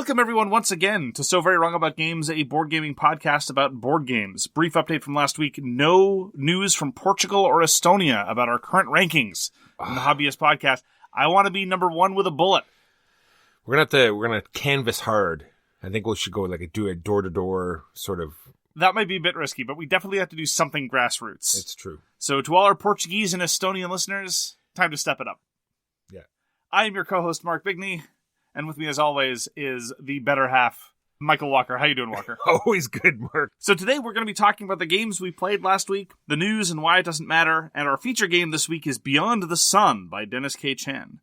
Welcome, everyone, once again to So Very Wrong About Games, a board gaming podcast about board games. Brief update from last week. No news from Portugal or Estonia about our current rankings in the Hobbyist podcast. I want to be number one with a bullet. We're gonna canvas hard. I think we should go do a door-to-door sort of... That might be a bit risky, but we definitely have to do something grassroots. It's true. So to all our Portuguese and Estonian listeners, time to step it up. Yeah. I am your co-host, Mark Bigney, and with me, as always, is the better half, Michael Walker. How you doing, Walker? Always good, Mark. So today we're going to be talking about the games we played last week, the news and why it doesn't matter, and our feature game this week is Beyond the Sun by Dennis K. Chan.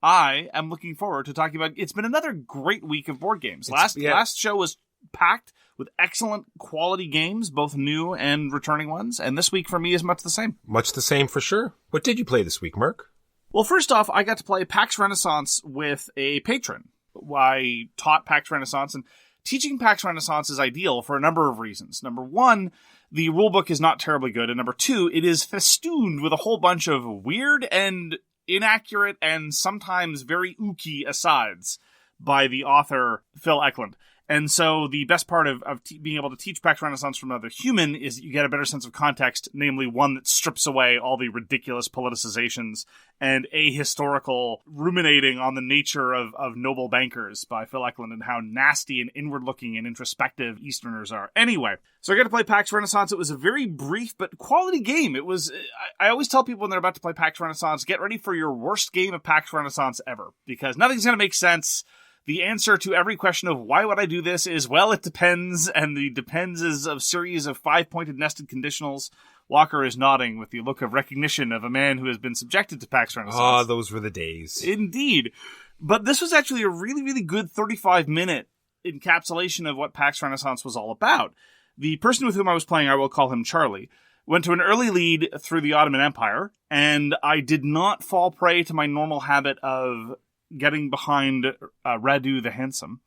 I am looking forward to talking about... It's been another great week of board games. Last show was packed with excellent quality games, both new and returning ones, and this week for me is much the same. Much the same for sure. What did you play this week, Mark? Well, first off, I got to play PAX Renaissance with a patron. I taught PAX Renaissance, and teaching PAX Renaissance is ideal for a number of reasons. Number one, the rulebook is not terribly good, and number two, it is festooned with a whole bunch of weird and inaccurate and sometimes very ooky asides by the author Phil Eklund. And so the best part of being able to teach PAX Renaissance from another human is that you get a better sense of context, namely one that strips away all the ridiculous politicizations and ahistorical ruminating on the nature of noble bankers by Phil Eklund and how nasty and inward-looking and introspective Easterners are. Anyway, so I got to play PAX Renaissance. It was a very brief but quality game. It was. I always tell people when they're about to play PAX Renaissance, get ready for your worst game of PAX Renaissance ever, because nothing's going to make sense. The answer to every question of why would I do this is, well, it depends, and the depends is a series of 5-pointed nested conditionals. Walker is nodding with the look of recognition of a man who has been subjected to PAX Renaissance. Ah, those were the days. Indeed. But this was actually a really, really good 35-minute encapsulation of what PAX Renaissance was all about. The person with whom I was playing, I will call him Charlie, went to an early lead through the Ottoman Empire, and I did not fall prey to my normal habit of getting behind Radu the Handsome,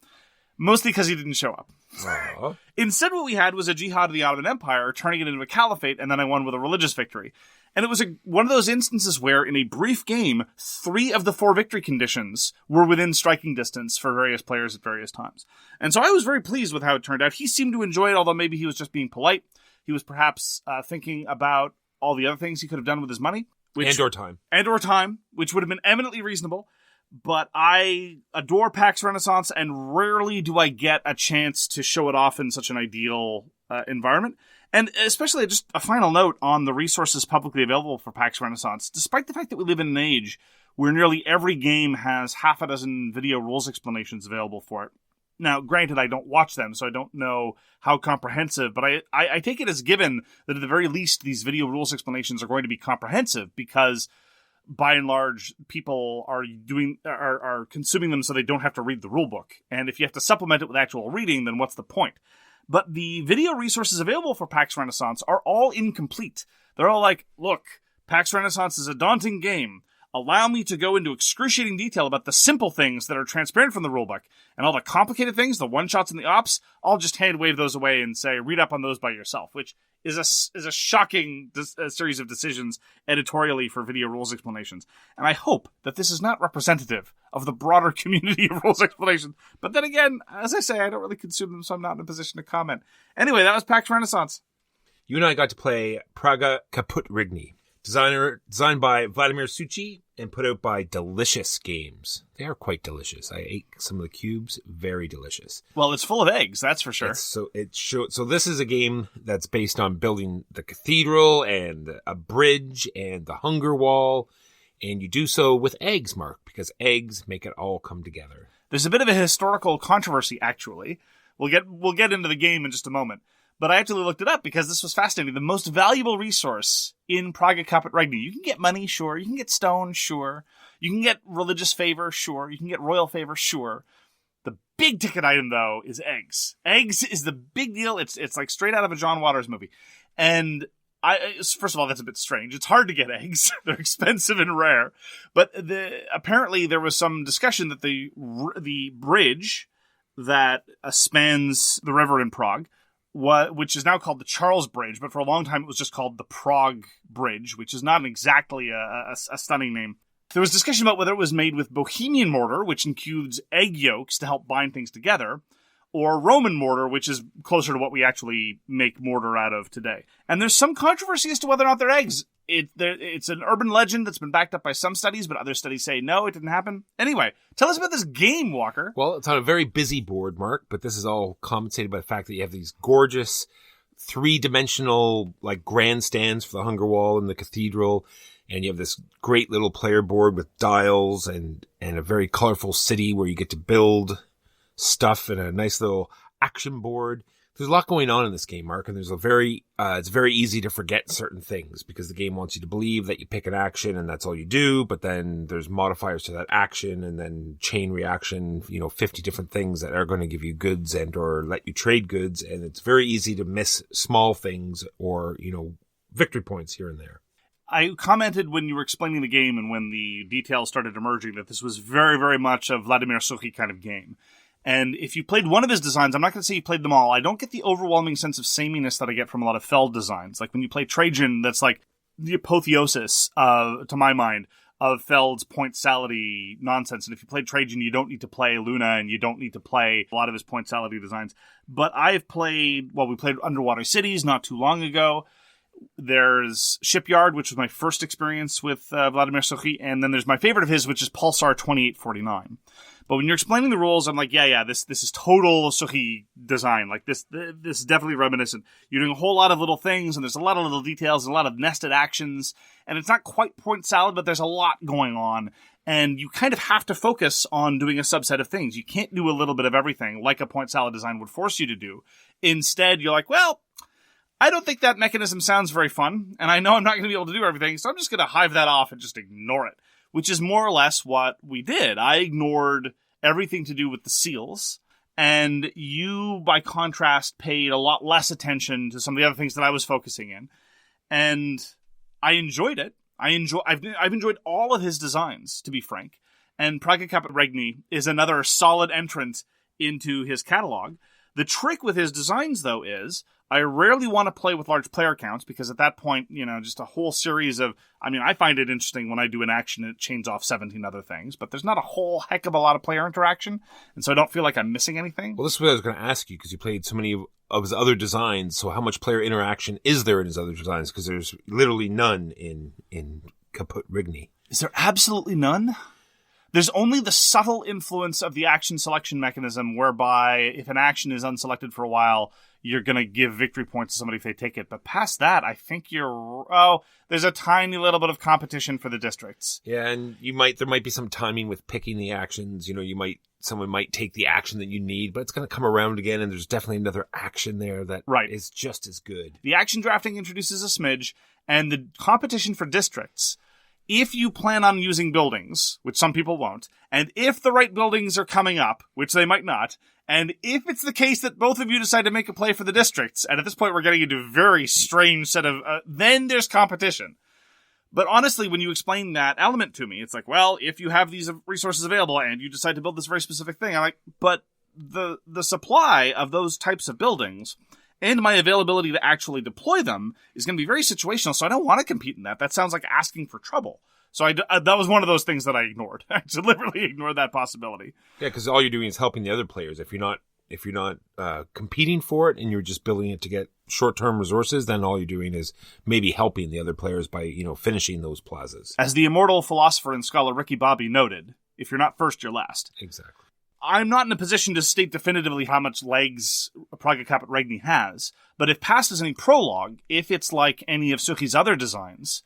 mostly because he didn't show up. Instead, what we had was a jihad of the Ottoman Empire, turning it into a caliphate, and then I won with a religious victory. And it was one of those instances where, in a brief game, 3 of the 4 victory conditions were within striking distance for various players at various times. And so I was very pleased with how it turned out. He seemed to enjoy it, although maybe he was just being polite. He was perhaps thinking about all the other things he could have done with his money. And/or time, which would have been eminently reasonable. But I adore PAX Renaissance, and rarely do I get a chance to show it off in such an ideal environment. And especially just a final note on the resources publicly available for PAX Renaissance. Despite the fact that we live in an age where nearly every game has half a dozen video rules explanations available for it. Now, granted, I don't watch them, so I don't know how comprehensive, but I take it as given that at the very least these video rules explanations are going to be comprehensive, because by and large, people are consuming them so they don't have to read the rulebook. And if you have to supplement it with actual reading, then what's the point? But the video resources available for PAX Renaissance are all incomplete. They're all like, look, PAX Renaissance is a daunting game. Allow me to go into excruciating detail about the simple things that are transparent from the rulebook, and all the complicated things, the one-shots and the ops, I'll just hand-wave those away and say, read up on those by yourself, which is a shocking series of decisions editorially for video rules explanations. And I hope that this is not representative of the broader community of rules explanations. But then again, as I say, I don't really consume them, so I'm not in a position to comment. Anyway, that was PAX Renaissance. You and I got to play Praga Caput Regni. Designed by Vladimír Suchý and put out by Delicious Games. They are quite delicious. I ate some of the cubes. Very delicious. Well, it's full of eggs, that's for sure. So this is a game that's based on building the cathedral and a bridge and the hunger wall. And you do so with eggs, Mark, because eggs make it all come together. There's a bit of a historical controversy, actually. We'll get into the game in just a moment. But I actually looked it up because this was fascinating. The most valuable resource in Praga Caput Regni. You can get money, sure. You can get stone, sure. You can get religious favor, sure. You can get royal favor, sure. The big ticket item, though, is eggs. Eggs is the big deal. It's like straight out of a John Waters movie. And first of all, that's a bit strange. It's hard to get eggs. They're expensive and rare. But apparently there was some discussion that the bridge that spans the river in Prague, which is now called the Charles Bridge, but for a long time it was just called the Prague Bridge, which is not exactly a stunning name. There was discussion about whether it was made with Bohemian mortar, which includes egg yolks to help bind things together, or Roman mortar, which is closer to what we actually make mortar out of today. And there's some controversy as to whether or not they're eggs. It's an urban legend that's been backed up by some studies, but other studies say no, it didn't happen. Anyway, tell us about this game, Walker. Well, it's on a very busy board, Mark, but this is all compensated by the fact that you have these gorgeous three-dimensional like grandstands for the Hunger Wall and the cathedral, and you have this great little player board with dials and a very colorful city where you get to build stuff, and a nice little action board. There's a lot going on in this game, Mark, and there's it's very easy to forget certain things because the game wants you to believe that you pick an action and that's all you do, but then there's modifiers to that action and then chain reaction, 50 different things that are going to give you goods and or let you trade goods, and it's very easy to miss small things or, victory points here and there. I commented when you were explaining the game and when the details started emerging that this was very, very much a Vladimír Suchý kind of game. And if you played one of his designs, I'm not going to say you played them all. I don't get the overwhelming sense of sameness that I get from a lot of Feld designs. Like when you play Trajan, that's like the apotheosis, to my mind, of Feld's point-sality nonsense. And if you played Trajan, you don't need to play Luna, and you don't need to play a lot of his point-sality designs. But we played Underwater Cities not too long ago. There's Shipyard, which was my first experience with Vladimír Suchý, and then there's my favorite of his, which is Pulsar 2849. But when you're explaining the rules, I'm like, this is total Suchý design. Like this is definitely reminiscent. You're doing a whole lot of little things, and there's a lot of little details, and a lot of nested actions, and it's not quite point salad, but there's a lot going on, and you kind of have to focus on doing a subset of things. You can't do a little bit of everything like a point salad design would force you to do. Instead, you're like, well, I don't think that mechanism sounds very fun, and I know I'm not going to be able to do everything, so I'm just going to hive that off and just ignore it, which is more or less what we did. I ignored everything to do with the seals, and you, by contrast, paid a lot less attention to some of the other things that I was focusing in, and I enjoyed it. I've enjoyed all of his designs, to be frank, and Praga Caput Regni is another solid entrant into his catalog. The trick with his designs, though, is I rarely want to play with large player counts because at that point, just a whole series of... I find it interesting when I do an action and it chains off 17 other things, but there's not a whole heck of a lot of player interaction, and so I don't feel like I'm missing anything. Well, this is what I was going to ask you, because you played so many of his other designs, so how much player interaction is there in his other designs? Because there's literally none in Caput Regni. Is there absolutely none? There's only the subtle influence of the action selection mechanism, whereby if an action is unselected for a while, you're going to give victory points to somebody if they take it. But past that, I think there's a tiny little bit of competition for the districts. Yeah, and there might be some timing with picking the actions. Someone might take the action that you need, but it's going to come around again, and there's definitely another action there that is just as good. The action drafting introduces a smidge, and the competition for districts, if you plan on using buildings, which some people won't, and if the right buildings are coming up, which they might not, and if it's the case that both of you decide to make a play for the districts, and at this point we're getting into a very strange set of... then there's competition. But honestly, when you explain that element to me, it's like, well, if you have these resources available and you decide to build this very specific thing, I'm like, but the supply of those types of buildings and my availability to actually deploy them is going to be very situational, so I don't want to compete in that. That sounds like asking for trouble. So that was one of those things that I ignored. I deliberately ignored that possibility. Yeah, because all you're doing is helping the other players. If you're not competing for it and you're just building it to get short-term resources, then all you're doing is maybe helping the other players by finishing those plazas. As the immortal philosopher and scholar Ricky Bobby noted, if you're not first, you're last. Exactly. I'm not in a position to state definitively how much legs Praga Caput Regni has, but if past is any prologue, if it's like any of Suchý's other designs,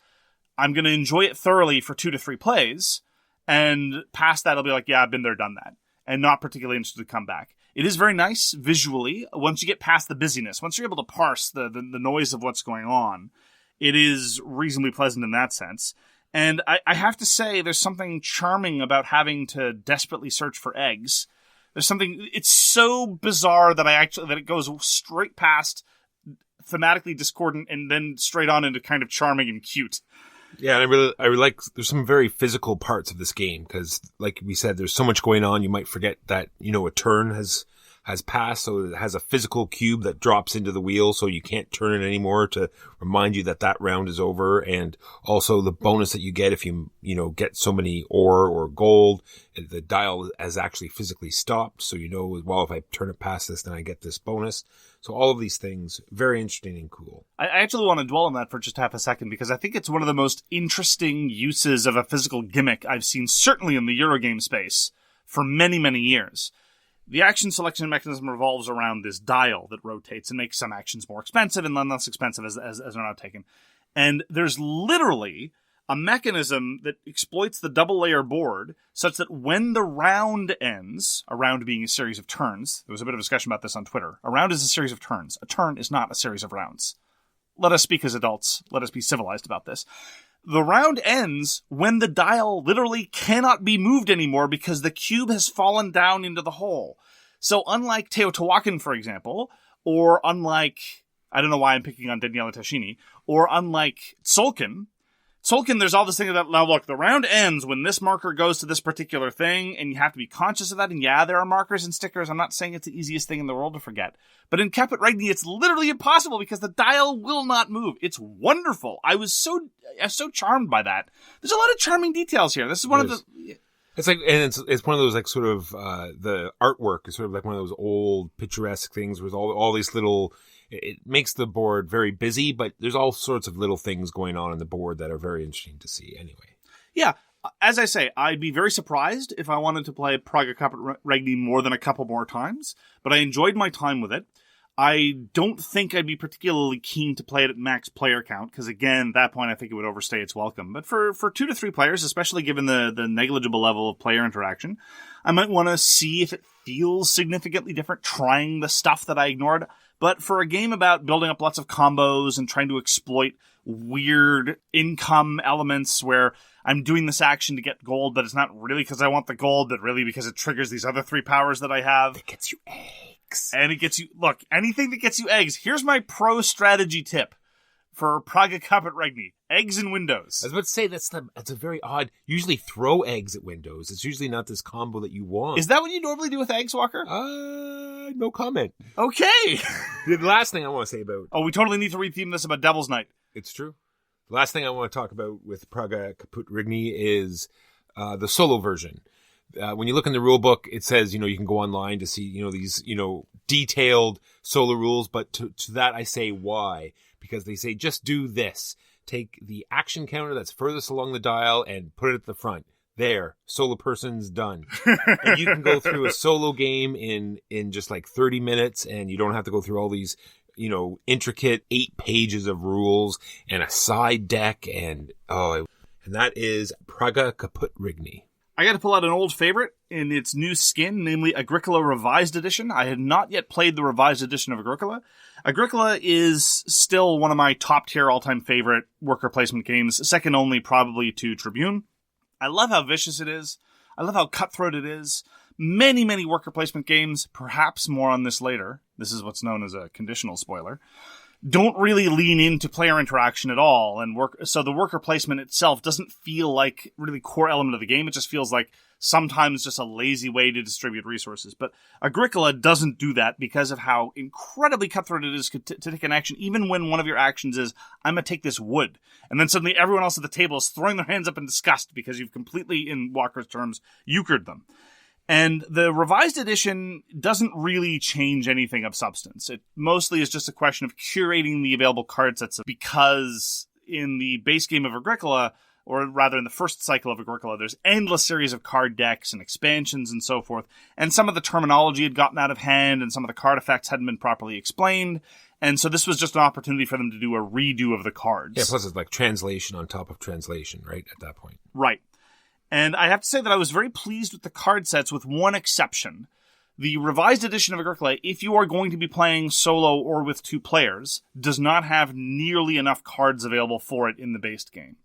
I'm going to enjoy it thoroughly for 2 to 3 plays, and past that I'll be like, yeah, I've been there, done that, and not particularly interested to come back. It is very nice visually. Once you get past the busyness, once you're able to parse the noise of what's going on, it is reasonably pleasant in that sense. And I have to say, there's something charming about having to desperately search for eggs. There's something, it's so bizarre that it goes straight past thematically discordant and then straight on into kind of charming and cute. Yeah, and I really like, there's some very physical parts of this game, because like we said, there's so much going on, you might forget that, a turn has has passed, so it has a physical cube that drops into the wheel, so you can't turn it anymore to remind you that that round is over. And also the bonus that you get if you get so many ore or gold, the dial has actually physically stopped, so well, if I turn it past this, then I get this bonus. So all of these things, very interesting and cool. I actually want to dwell on that for just half a second, because I think it's one of the most interesting uses of a physical gimmick I've seen, certainly in the Eurogame space, for many, many years. The action selection mechanism revolves around this dial that rotates and makes some actions more expensive and then less expensive as they're not taken. And there's literally a mechanism that exploits the double-layer board such that when the round ends, a round being a series of turns, there was a bit of discussion about this on Twitter, a round is a series of turns. A turn is not a series of rounds. Let us speak as adults. Let us be civilized about this. The round ends when the dial literally cannot be moved anymore because the cube has fallen down into the hole. So unlike Teotihuacan, for example, or unlike, I don't know why I'm picking on Daniela Tascini, or unlike Tzolk'in, there's all this thing about, now look, the round ends when this marker goes to this particular thing, and you have to be conscious of that, and yeah, there are markers and stickers. I'm not saying it's the easiest thing in the world to forget. But in Caput Regni, it's literally impossible because the dial will not move. It's wonderful. I was so charmed by that. There's a lot of charming details here. This is one of the... It's like, and it's one of those, like, sort of, the artwork is sort of like one of those old picturesque things with all these little... It makes the board very busy, but there's all sorts of little things going on the board that are very interesting to see anyway. Yeah. As I say, I'd be very surprised if I wanted to play Praga Caput Regni more than a couple more times, but I enjoyed my time with it. I don't think I'd be particularly keen to play it at max player count, because again, at that point I think it would overstay its welcome. But for 2 to 3 players, especially given the negligible level of player interaction, I might want to see if it feels significantly different trying the stuff that I ignored. But for a game about building up lots of combos and trying to exploit weird income elements where I'm doing this action to get gold, but it's not really because I want the gold, but really because it triggers these other 3 powers that I have. It gets you eggs. And it gets you... Look, anything that gets you eggs. Here's my pro strategy tip for Praga Caput Regni. Eggs in windows. I was about to say, that's a very odd... Usually throw eggs at windows. It's usually not this combo that you want. Is that what you normally do with eggs, Walker? No comment. Okay. The last thing I want to say about... Oh, we totally need to retheme this about Devil's Night. It's true. The last thing I want to talk about with Praga Caput Regni is the solo version. When you look in the rule book, it says, you can go online to see, these, detailed solo rules. But to that, I say why? Because they say, just do this. Take the action counter that's furthest along the dial and put it at the front. There, solo person's done. And you can go through a solo game in just like 30 minutes, and you don't have to go through all these, intricate 8 pages of rules and a side deck, and that is Praga Caput Regni. I got to pull out an old favorite in its new skin, namely Agricola Revised Edition. I had not yet played the Revised Edition of Agricola. Agricola is still one of my top-tier all-time favorite worker placement games, second only probably to Tribune. I love how vicious it is. I love how cutthroat it is. Many, many worker placement games, perhaps more on this later, this is what's known as a conditional spoiler, don't really lean into player interaction at all, and so the worker placement itself doesn't feel like really core element of the game. It just feels like sometimes just a lazy way to distribute resources. But Agricola doesn't do that because of how incredibly cutthroat it is to take an action, even when one of your actions is, I'm going to take this wood. And then suddenly everyone else at the table is throwing their hands up in disgust because you've completely, in Walker's terms, euchred them. And the revised edition doesn't really change anything of substance. It mostly is just a question of curating the available card sets, because in the base game of Agricola, or rather in the first cycle of Agricola, there's endless series of card decks and expansions and so forth. And some of the terminology had gotten out of hand, and some of the card effects hadn't been properly explained. And so this was just an opportunity for them to do a redo of the cards. Yeah, plus it's like translation on top of translation, right, at that point. Right. And I have to say that I was very pleased with the card sets, with one exception. The revised edition of Agricola, if you are going to be playing solo or with 2 players, does not have nearly enough cards available for it in the base game.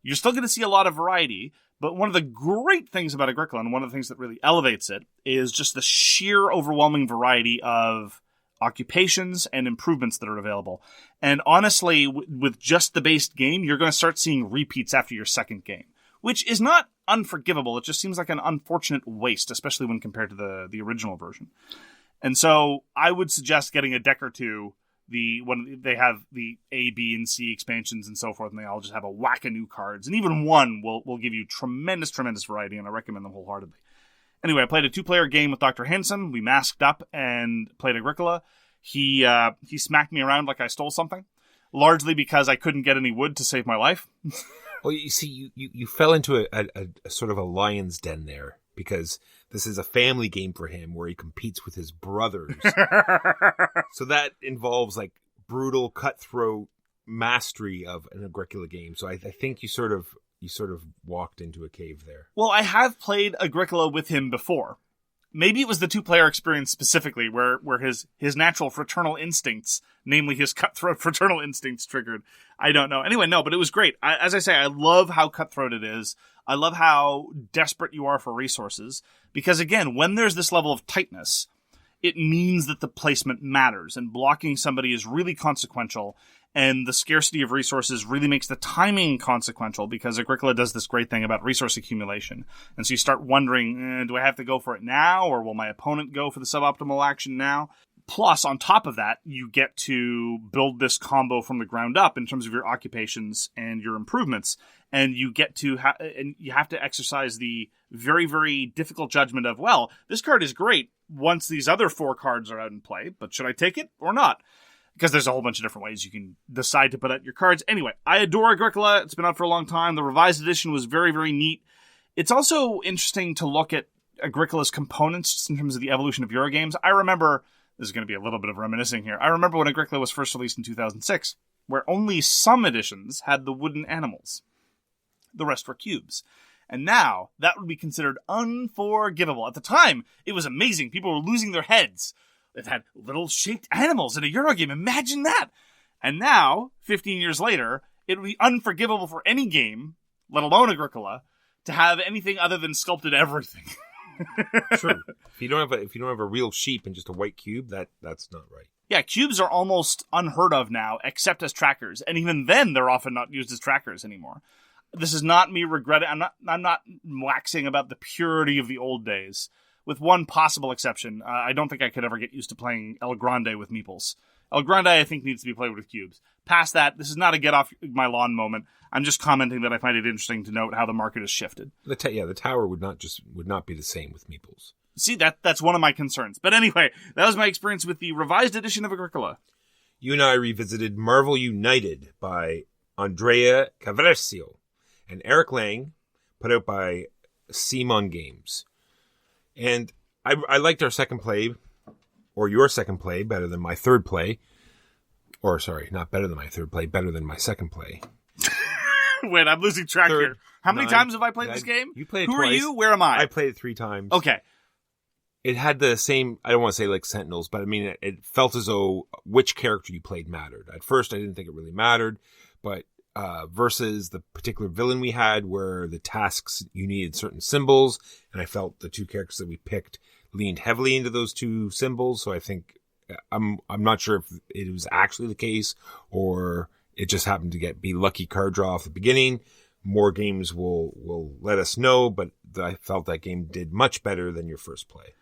You're still going to see a lot of variety, but one of the great things about Agricola, and one of the things that really elevates it, is just the sheer overwhelming variety of occupations and improvements that are available. And honestly, with just the base game, you're going to start seeing repeats after your second game, which is not unforgivable. It just seems like an unfortunate waste, especially when compared to the original version. And so I would suggest getting a deck or two. When they have the A, B, and C expansions and so forth, and they all just have a whack of new cards. And even one will give you tremendous variety, and I recommend them wholeheartedly. Anyway, I played a 2-player game with Dr. Hansen. We masked up and played Agricola. He smacked me around like I stole something, largely because I couldn't get any wood to save my life. Well, you see, you fell into a sort of a lion's den there, because this is a family game for him where he competes with his brothers. So that involves like brutal, cutthroat mastery of an Agricola game. So I think you sort of walked into a cave there. Well, I have played Agricola with him before. Maybe it was the 2-player experience specifically where his natural fraternal instincts, namely his cutthroat fraternal instincts, triggered. I don't know. Anyway, no, but it was great. As I say, I love how cutthroat it is. I love how desperate you are for resources. Because again, when there's this level of tightness, it means that the placement matters. And blocking somebody is really consequential. And the scarcity of resources really makes the timing consequential, because Agricola does this great thing about resource accumulation. And so you start wondering, do I have to go for it now, or will my opponent go for the suboptimal action now? Plus, on top of that, you get to build this combo from the ground up in terms of your occupations and your improvements. And you get to and you have to exercise the very, very difficult judgment of, well, this card is great once these other 4 cards are out in play, but should I take it or not? Because there's a whole bunch of different ways you can decide to put out your cards. Anyway, I adore Agricola. It's been out for a long time. The revised edition was very, very neat. It's also interesting to look at Agricola's components just in terms of the evolution of Eurogames. I remember, this is going to be a little bit of reminiscing here, I remember when Agricola was first released in 2006, where only some editions had the wooden animals. The rest were cubes. And now, that would be considered unforgivable. At the time, it was amazing. People were losing their heads. It had little shaped animals in a Eurogame. Imagine that. And now, 15 years later, it would be unforgivable for any game, let alone Agricola, to have anything other than sculpted everything. True. If you don't have a real sheep and just a white cube, that's not right. Yeah, cubes are almost unheard of now, except as trackers. And even then, they're often not used as trackers anymore. This is not me regretting. I'm not waxing about the purity of the old days. With one possible exception, I don't think I could ever get used to playing El Grande with meeples. El Grande, I think, needs to be played with cubes. Past that, this is not a get off my lawn moment. I'm just commenting that I find it interesting to note how the market has shifted. The tower would not be the same with meeples. See, that's one of my concerns. But anyway, that was my experience with the revised edition of Agricola. You and I revisited Marvel United by Andrea Chiarvesio and Eric Lang, put out by CMON Games. And I liked our second play, or your second play, better than my third play. Or, sorry, not better than my third play, better than my second play. Wait, I'm losing track here. How many times have I played this game? You played it Who twice. are you? Where am I? I played it 3 times. Okay. It had the same, I don't want to say like Sentinels, but I mean, it felt as though which character you played mattered. At first, I didn't think it really mattered, but versus the particular villain we had, where the tasks, you needed certain symbols, and I felt the 2 characters that we picked leaned heavily into those 2 symbols, so I think, I'm not sure if it was actually the case, or it just happened to be lucky card draw off the beginning. More games will let us know, but I felt that game did much better than your first play.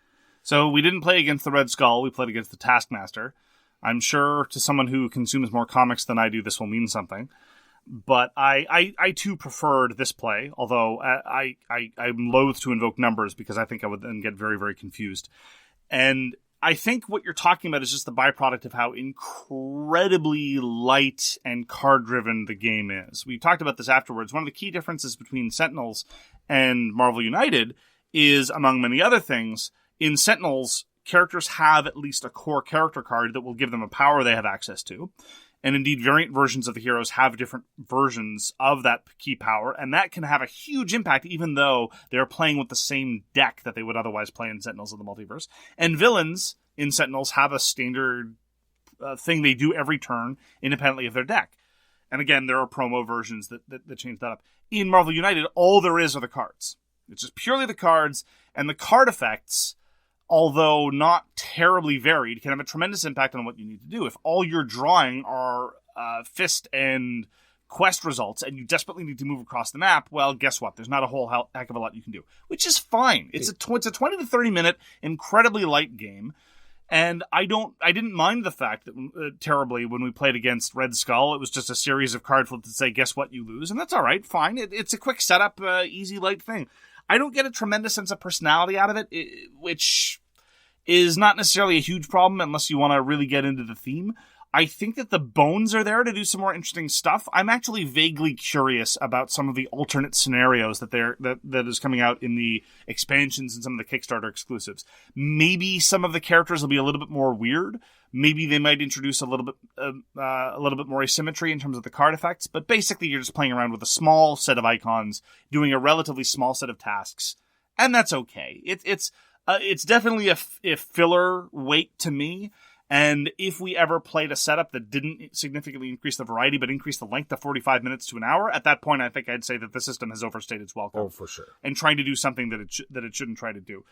So we didn't play against the Red Skull, we played against the Taskmaster. I'm sure to someone who consumes more comics than I do, this will mean something. But I too preferred this play, although I'm loath to invoke numbers because I think I would then get very, very confused. And I think what you're talking about is just the byproduct of how incredibly light and card-driven the game is. We talked about this afterwards. One of the key differences between Sentinels and Marvel United is, among many other things, in Sentinels, characters have at least a core character card that will give them a power they have access to. And indeed, variant versions of the heroes have different versions of that key power, and that can have a huge impact even though they're playing with the same deck that they would otherwise play in Sentinels of the Multiverse. And villains in Sentinels have a standard thing they do every turn independently of their deck. And again, there are promo versions that change that up. In Marvel United, all there is are the cards. It's just purely the cards, and the card effects, although not terribly varied, can have a tremendous impact on what you need to do. If all you're drawing are fist and quest results, and you desperately need to move across the map, well, guess what? There's not a whole heck of a lot you can do, which is fine. It's a 20 to 30 minute, incredibly light game, And I didn't mind the fact that terribly when we played against Red Skull. It was just a series of card flips that say, guess what, you lose. And that's all right, fine. It's a quick setup, easy, light thing. I don't get a tremendous sense of personality out of it, which is not necessarily a huge problem unless you want to really get into the theme. I think that the bones are there to do some more interesting stuff. I'm actually vaguely curious about some of the alternate scenarios that is coming out in the expansions and some of the Kickstarter exclusives. Maybe some of the characters will be a little bit more weird. Maybe they might introduce a little bit more asymmetry in terms of the card effects. But basically, you're just playing around with a small set of icons, doing a relatively small set of tasks, and that's okay. It's definitely a filler weight to me. And if we ever played a setup that didn't significantly increase the variety, but increased the length of 45 minutes to an hour, at that point, I think I'd say that the system has overstayed its welcome. Oh, for sure. And trying to do something that it shouldn't try to do.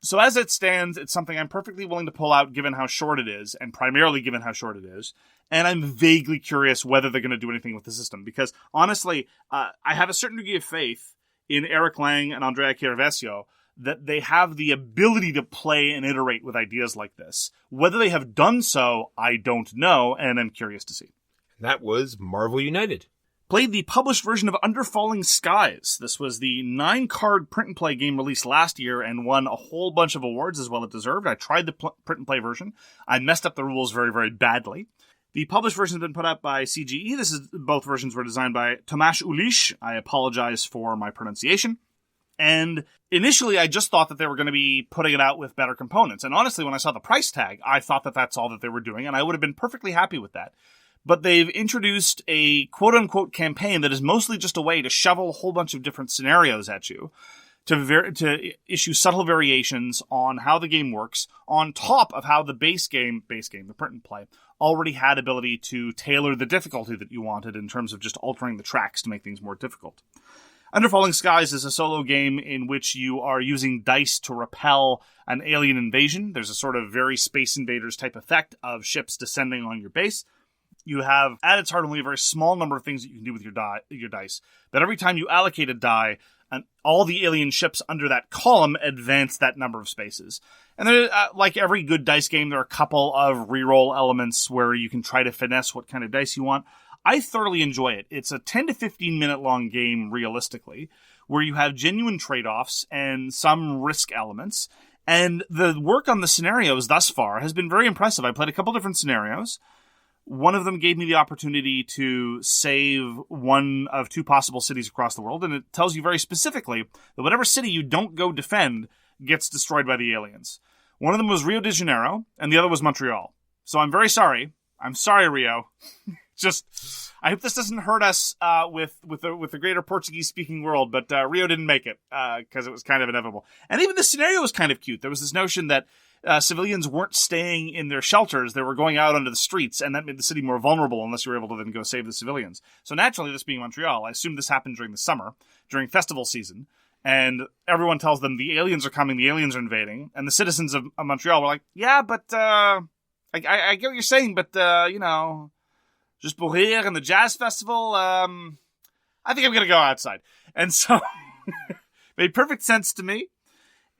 So as it stands, it's something I'm perfectly willing to pull out given how short it is, and primarily given how short it is. And I'm vaguely curious whether they're going to do anything with the system. Because, honestly, I have a certain degree of faith in Eric Lang and Andrea Chiarvesio that they have the ability to play and iterate with ideas like this. Whether they have done so, I don't know, and I'm curious to see. That was Marvel United. Played the published version of Under Falling Skies. This was the 9-card print-and-play game released last year and won a whole bunch of awards as well it deserved. I tried the print-and-play version. I messed up the rules very, very badly. The published version has been put out by CGE. Both versions were designed by Tomáš Uhlíř. I apologize for my pronunciation. And initially, I just thought that they were going to be putting it out with better components. And honestly, when I saw the price tag, I thought that that's all that they were doing, and I would have been perfectly happy with that. But they've introduced a quote-unquote campaign that is mostly just a way to shovel a whole bunch of different scenarios at you, to issue subtle variations on how the game works, on top of how the base game, the print and play, already had ability to tailor the difficulty that you wanted in terms of just altering the tracks to make things more difficult. Under Falling Skies is a solo game in which you are using dice to repel an alien invasion. There's a sort of very Space Invaders type effect of ships descending on your base. You have, at its heart, only a very small number of things that you can do with your dice. But every time you allocate a die, all the alien ships under that column advance that number of spaces. And there, like every good dice game, there are a couple of reroll elements where you can try to finesse what kind of dice you want. I thoroughly enjoy it. It's a 10 to 15 minute long game, realistically, where you have genuine trade-offs and some risk elements. And the work on the scenarios thus far has been very impressive. I played a couple different scenarios. One of them gave me the opportunity to save one of 2 possible cities across the world, and it tells you very specifically that whatever city you don't go defend gets destroyed by the aliens. One of them was Rio de Janeiro, and the other was Montreal. So I'm very sorry. I'm sorry, Rio. Just, I hope this doesn't hurt us with the greater Portuguese-speaking world, but Rio didn't make it because it was kind of inevitable. And even the scenario was kind of cute. There was this notion that civilians weren't staying in their shelters. They were going out onto the streets, and that made the city more vulnerable unless you were able to then go save the civilians. So naturally, this being Montreal, I assume this happened during the summer, during festival season, and everyone tells them the aliens are coming, the aliens are invading, and the citizens of Montreal were like, yeah, but I get what you're saying, but, just pour rire and the jazz festival, I think I'm going to go outside. And so, made perfect sense to me.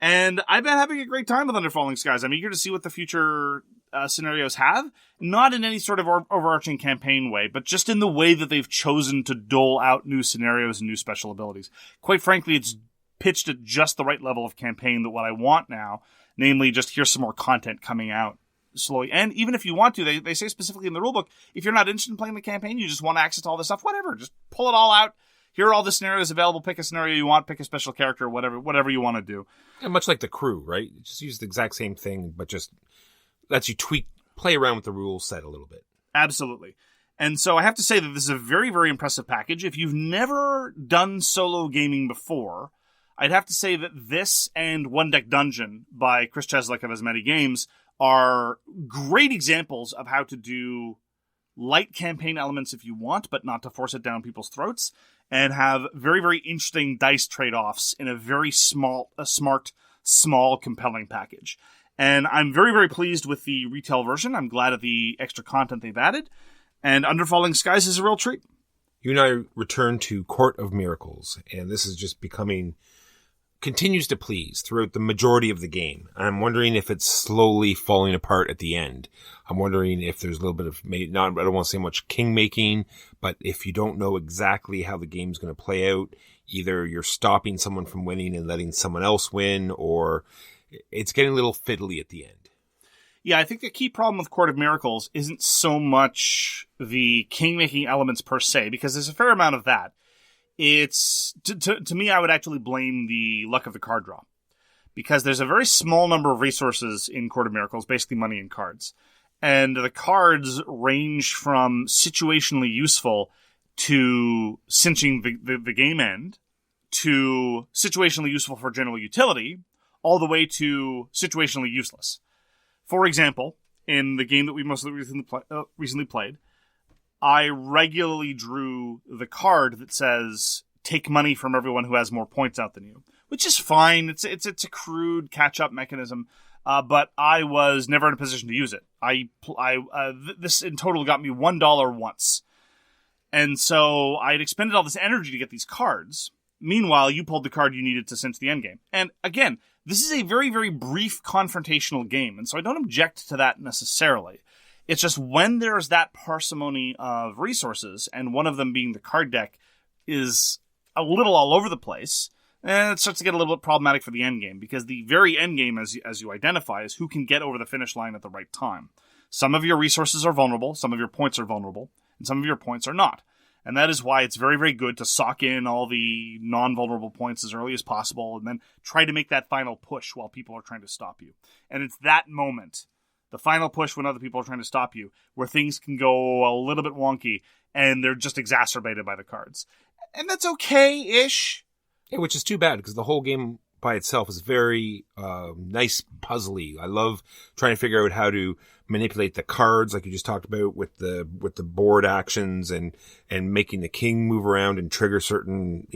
And I've been having a great time with Under Falling Skies. I'm eager to see what the future scenarios have. Not in any sort of overarching campaign way, but just in the way that they've chosen to dole out new scenarios and new special abilities. Quite frankly, it's pitched at just the right level of campaign that what I want now, namely just here's some more content coming out slowly. And even if you want to, they say specifically in the rulebook, if you're not interested in playing the campaign, you just want access to all this stuff, whatever, just pull it all out. Here are all the scenarios available. Pick a scenario you want, pick a special character, whatever you want to do. Yeah, much like the Crew, right? Just use the exact same thing, but just lets you play around with the rule set a little bit. Absolutely. And so I have to say that this is a very, very impressive package. If you've never done solo gaming before, I'd have to say that this and One Deck Dungeon by Chris Cheslak of As Many Games are great examples of how to do light campaign elements if you want, but not to force it down people's throats, and have very, very interesting dice trade-offs in a very smart, small, compelling package. And I'm very, very pleased with the retail version. I'm glad of the extra content they've added. And Under Falling Skies is a real treat. You and I return to Court of Miracles, and this is just becoming continues to please throughout the majority of the game. I'm wondering if it's slowly falling apart at the end. I'm wondering if there's a little bit of, I don't want to say much king making, but if you don't know exactly how the game's going to play out, either you're stopping someone from winning and letting someone else win, or it's getting a little fiddly at the end. Yeah, I think the key problem with Court of Miracles isn't so much the king-making elements per se, because there's a fair amount of that. It's, to me, I would actually blame the luck of the card draw. Because there's a very small number of resources in Court of Miracles, basically money and cards. And the cards range from situationally useful to cinching the game end, to situationally useful for general utility, all the way to situationally useless. For example, in the game that we most recently played, I regularly drew the card that says, take money from everyone who has more points out than you, which is fine. It's a crude catch-up mechanism, but I was never in a position to use it. This in total got me $1 once. And so I had expended all this energy to get these cards. Meanwhile, you pulled the card you needed to cinch the endgame. And again, this is a very, very brief confrontational game, and so I don't object to that necessarily. It's just when there's that parsimony of resources, and one of them being the card deck is a little all over the place, and it starts to get a little bit problematic for the endgame, because the very endgame, as you identify, is who can get over the finish line at the right time. Some of your resources are vulnerable, some of your points are vulnerable, and some of your points are not. And that is why it's very, very good to sock in all the non-vulnerable points as early as possible, and then try to make that final push while people are trying to stop you. And it's that moment, the final push when other people are trying to stop you, where things can go a little bit wonky, and they're just exacerbated by the cards. And that's okay-ish. Yeah, which is too bad, because the whole game by itself is very nice puzzly. I love trying to figure out how to manipulate the cards, like you just talked about, with the board actions, and making the king move around and trigger certain,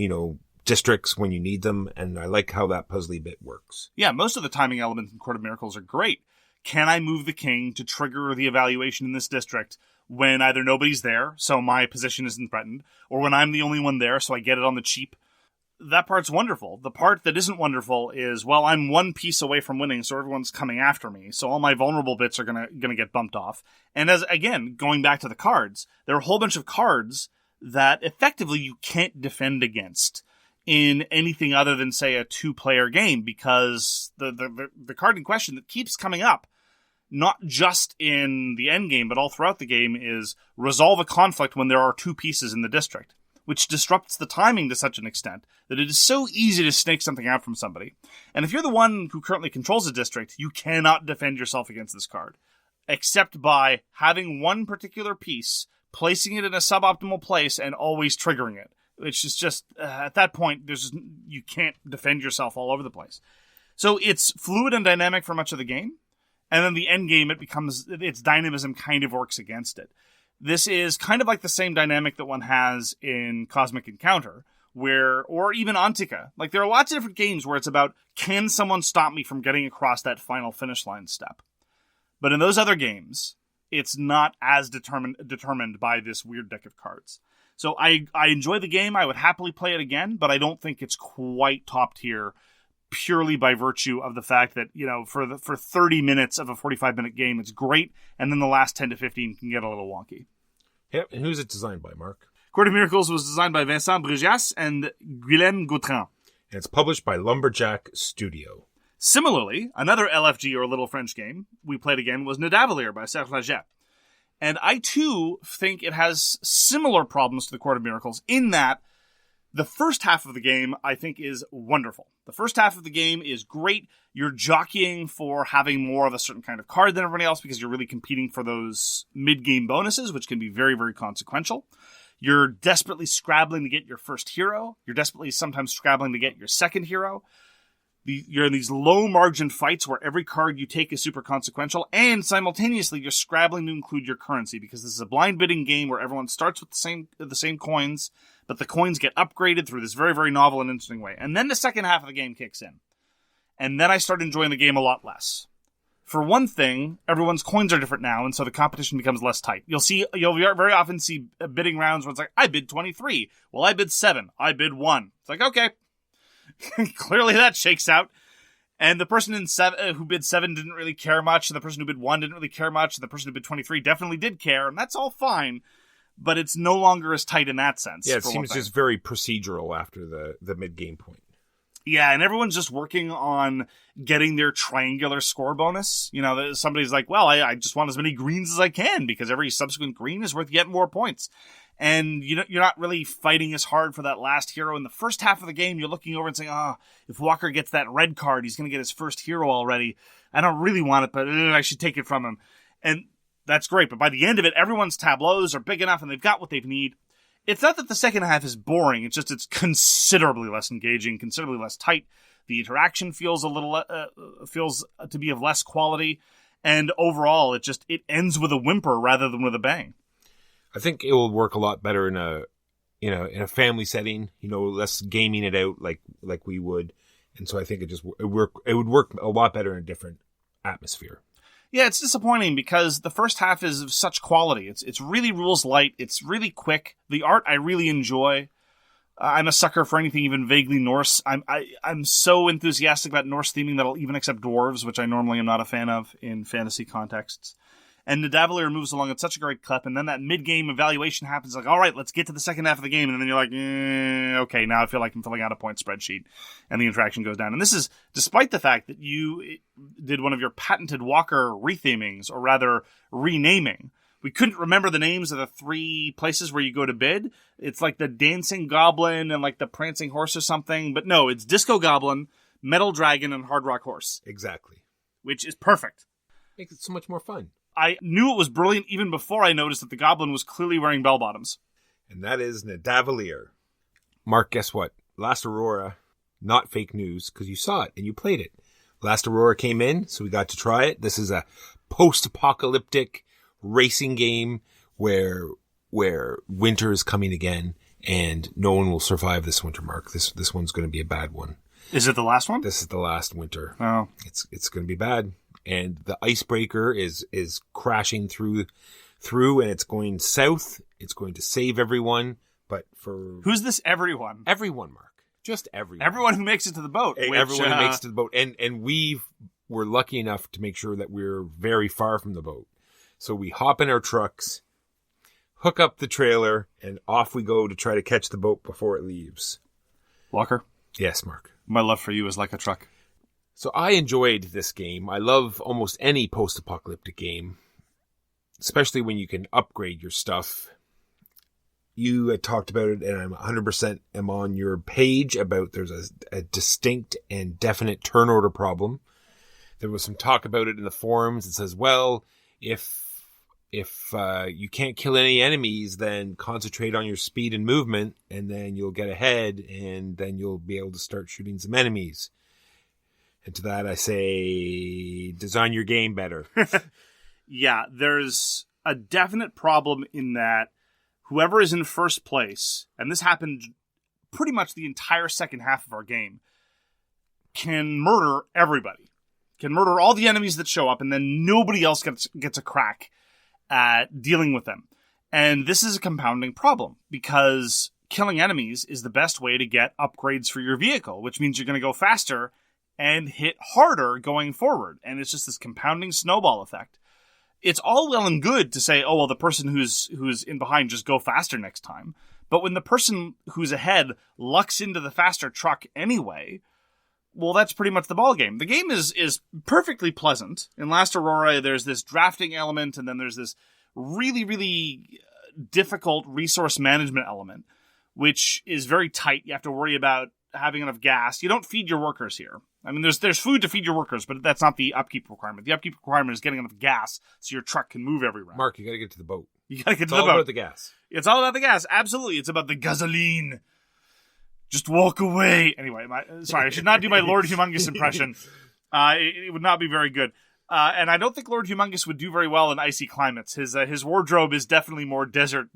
districts when you need them. And I like how that puzzly bit works. Yeah, most of the timing elements in Court of Miracles are great. Can I move the king to trigger the evaluation in this district when either nobody's there, so my position isn't threatened, or when I'm the only one there, so I get it on the cheap? That part's wonderful. The part that isn't wonderful is, well, I'm one piece away from winning, so everyone's coming after me, so all my vulnerable bits are gonna get bumped off. And again, going back to the cards, there are a whole bunch of cards that effectively you can't defend against in anything other than, say, a two-player game, because the card in question that keeps coming up, not just in the end game, but all throughout the game, is resolve a conflict when there are two pieces in the district, which disrupts the timing to such an extent that it is so easy to snake something out from somebody. And if you're the one who currently controls the district, you cannot defend yourself against this card, except by having one particular piece, placing it in a suboptimal place, and always triggering it, which is just, at that point, you can't defend yourself all over the place. So it's fluid and dynamic for much of the game, and then the end game, its dynamism kind of works against it. This is kind of like the same dynamic that one has in Cosmic Encounter, or even Antica. Like, there are lots of different games where it's about, can someone stop me from getting across that final finish line step? But in those other games, it's not as determined by this weird deck of cards. So I enjoy the game. I would happily play it again, but I don't think it's quite top tier, purely by virtue of the fact that, for 30 minutes of a 45-minute game, it's great, and then the last 10 to 15 can get a little wonky. Yep, and who's it designed by, Mark? Court of Miracles was designed by Vincent Brugeas and Guilhem Gautrand. And it's published by Lumberjacks Studio. Similarly, another LFG or Little French game we played again was Nidavellir by Serge Laget. And I, too, think it has similar problems to the Court of Miracles in that the first half of the game, I think, is wonderful. The first half of the game is great. You're jockeying for having more of a certain kind of card than everybody else because you're really competing for those mid-game bonuses, which can be very, very consequential. You're desperately scrabbling to get your first hero. You're desperately sometimes scrabbling to get your second hero. You're in these low-margin fights where every card you take is super consequential, and simultaneously you're scrabbling to include your currency, because this is a blind bidding game where everyone starts with the same coins, but the coins get upgraded through this very, very novel and interesting way. And then the second half of the game kicks in. And then I start enjoying the game a lot less. For one thing, everyone's coins are different now, and so the competition becomes less tight. You'll very often see bidding rounds where it's like, I bid 23. Well, I bid 7. I bid 1. It's like, okay. Clearly that shakes out. And the person who bid 7 didn't really care much, and the person who bid 1 didn't really care much, and the person who bid 23 definitely did care, and that's all fine. But it's no longer as tight in that sense. Yeah, it seems just very procedural after the mid-game point. Yeah, and everyone's just working on getting their triangular score bonus. You know, somebody's like, well, I just want as many greens as I can because every subsequent green is worth yet more points. And you're not really fighting as hard for that last hero. In the first half of the game, you're looking over and saying, if Walker gets that red card, he's going to get his first hero already. I don't really want it, but I should take it from him. And that's great. But by the end of it, everyone's tableaus are big enough and they've got what they need. It's not that the second half is boring. It's just it's considerably less engaging, considerably less tight. The interaction feels feels to be of less quality, and overall, it ends with a whimper rather than with a bang. I think it will work a lot better in a family setting. Less gaming it out like we would, and so I think it would work a lot better in a different atmosphere. Yeah, it's disappointing because the first half is of such quality. It's really rules light. It's really quick. The art I really enjoy. I'm a sucker for anything even vaguely Norse. I'm so enthusiastic about Norse theming that I'll even accept dwarves, which I normally am not a fan of in fantasy contexts. And Nidavellir moves along at such a great clip, and then that mid-game evaluation happens, like, all right, let's get to the second half of the game, and then you're like, okay, now I feel like I'm filling out a point spreadsheet, and the interaction goes down. And this is despite the fact that you did one of your patented Walker rethemings, or rather, renaming. We couldn't remember the names of the 3 places where you go to bid. It's like the Dancing Goblin and like the Prancing Horse or something, but no, it's Disco Goblin, Metal Dragon, and Hard Rock Horse. Exactly. Which is perfect. Makes it so much more fun. I knew it was brilliant even before I noticed that the goblin was clearly wearing bell-bottoms. And that is Nidavellir. Mark, guess what? Last Aurora, not fake news, because you saw it and you played it. Last Aurora came in, so we got to try it. This is a post-apocalyptic racing game where winter is coming again, and no one will survive this winter, Mark. This one's going to be a bad one. Is it the last one? This is the last winter. Oh. It's going to be bad. And the icebreaker is crashing through, and it's going south. It's going to save everyone, but for who's this everyone? Everyone, Mark. Just everyone. Everyone who makes it to the boat. Everyone who makes it to the boat, and we were lucky enough to make sure that we're very far from the boat. So we hop in our trucks, hook up the trailer, and off we go to try to catch the boat before it leaves. Walker? Yes, Mark. My love for you is like a truck. So I enjoyed this game. I love almost any post-apocalyptic game, especially when you can upgrade your stuff. You had talked about it, and I'm 100% am on your page about there's a distinct and definite turn order problem. There was some talk about it in the forums. It says, well, if you can't kill any enemies, then concentrate on your speed and movement, and then you'll get ahead, and then you'll be able to start shooting some enemies. And to that I say, design your game better. Yeah, there's a definite problem in that whoever is in first place, and this happened pretty much the entire second half of our game, can murder everybody. Can murder all the enemies that show up, and then nobody else gets a crack at dealing with them. And this is a compounding problem, because killing enemies is the best way to get upgrades for your vehicle, which means you're going to go faster and hit harder going forward. And it's just this compounding snowball effect. It's all well and good to say, oh, well, the person who's in behind, just go faster next time. But when the person who's ahead lucks into the faster truck anyway, well, that's pretty much the ballgame. The game is perfectly pleasant. In Last Aurora, there's this drafting element, and then there's this really, really difficult resource management element, which is very tight. You have to worry about having enough gas. You don't feed your workers here. I mean, there's food to feed your workers, but that's not the upkeep requirement. The upkeep requirement is getting enough gas so your truck can move everywhere. Mark, you got to get to the boat. You got to get to the boat. It's all about the gas. It's all about the gas. Absolutely. It's about the gasoline. Just walk away. Anyway, sorry, I should not do my Lord Humongous impression. It would not be very good. And I don't think Lord Humongous would do very well in icy climates. His wardrobe is definitely more desert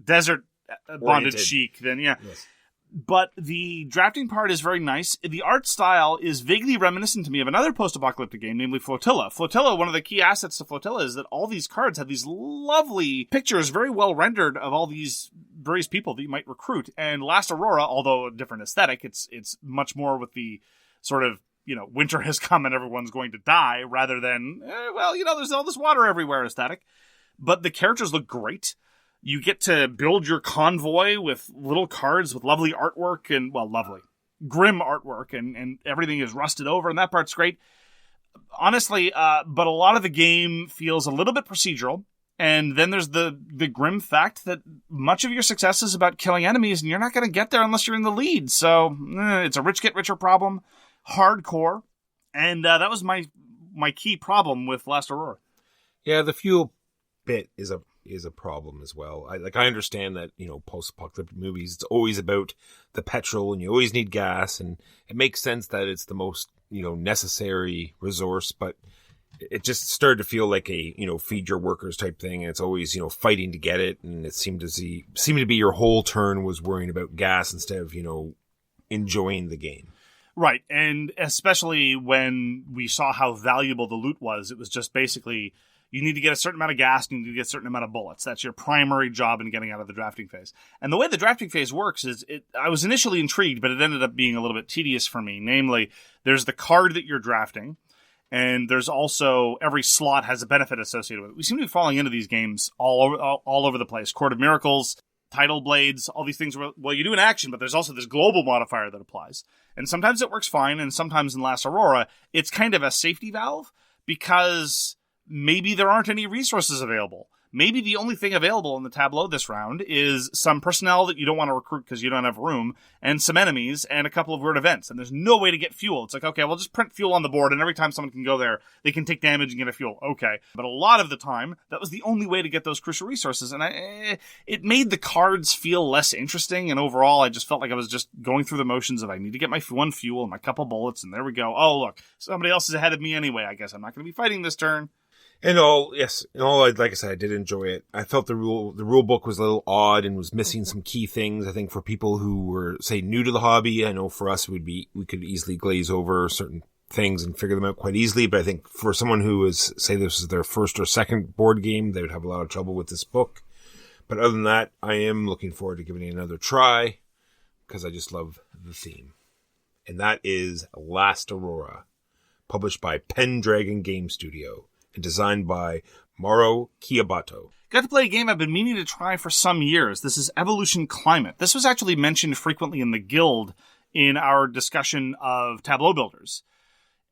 bonded chic than, yeah. Yes. But the drafting part is very nice. The art style is vaguely reminiscent to me of another post-apocalyptic game, namely Flotilla. Flotilla, one of the key assets to Flotilla is that all these cards have these lovely pictures, very well rendered, of all these various people that you might recruit. And Last Aurora, although a different aesthetic, it's much more with the sort of, winter has come and everyone's going to die, rather than, there's all this water everywhere aesthetic. But the characters look great. You get to build your convoy with little cards with lovely artwork and, lovely, grim artwork, and everything is rusted over, and that part's great. Honestly, but a lot of the game feels a little bit procedural, and then there's the grim fact that much of your success is about killing enemies, and you're not going to get there unless you're in the lead, so it's a rich get richer problem, hardcore, and that was my key problem with Last Aurora. Yeah, the fuel bit is a problem as well. I understand that, post-apocalyptic movies, it's always about the petrol and you always need gas, and it makes sense that it's the most, necessary resource, but it just started to feel like a, feed your workers type thing, and it's always, fighting to get it, and it seemed to be your whole turn was worrying about gas instead of, enjoying the game. Right, and especially when we saw how valuable the loot was, it was just basically, you need to get a certain amount of gas, and you need to get a certain amount of bullets. That's your primary job in getting out of the drafting phase. And the way the drafting phase works is, I was initially intrigued, but it ended up being a little bit tedious for me. Namely, there's the card that you're drafting, and there's also, every slot has a benefit associated with it. We seem to be falling into these games all over the place. Court of Miracles, Tidal Blades, all these things where, you do an action, but there's also this global modifier that applies. And sometimes it works fine, and sometimes in Last Aurora, it's kind of a safety valve, because maybe there aren't any resources available. Maybe the only thing available in the tableau this round is some personnel that you don't want to recruit because you don't have room, and some enemies, and a couple of weird events. And there's no way to get fuel. It's like, okay, well, just print fuel on the board, and every time someone can go there, they can take damage and get a fuel. Okay. But a lot of the time, that was the only way to get those crucial resources. And it made the cards feel less interesting, and overall, I just felt like I was just going through the motions of, I need to get my one fuel and my couple bullets, and there we go. Oh, look, somebody else is ahead of me anyway. I guess I'm not going to be fighting this turn. Like I said, I did enjoy it. I felt the rule book was a little odd and was missing some key things. I think for people who were, say, new to the hobby, I know for us we could easily glaze over certain things and figure them out quite easily. But I think for someone who is, say, this is their first or second board game, they would have a lot of trouble with this book. But other than that, I am looking forward to giving it another try because I just love the theme. And that is Last Aurora, published by Pendragon Game Studio, and designed by Mauro Chiabato. Got to play a game I've been meaning to try for some years. This is Evolution Climate. This was actually mentioned frequently in the Guild in our discussion of tableau builders.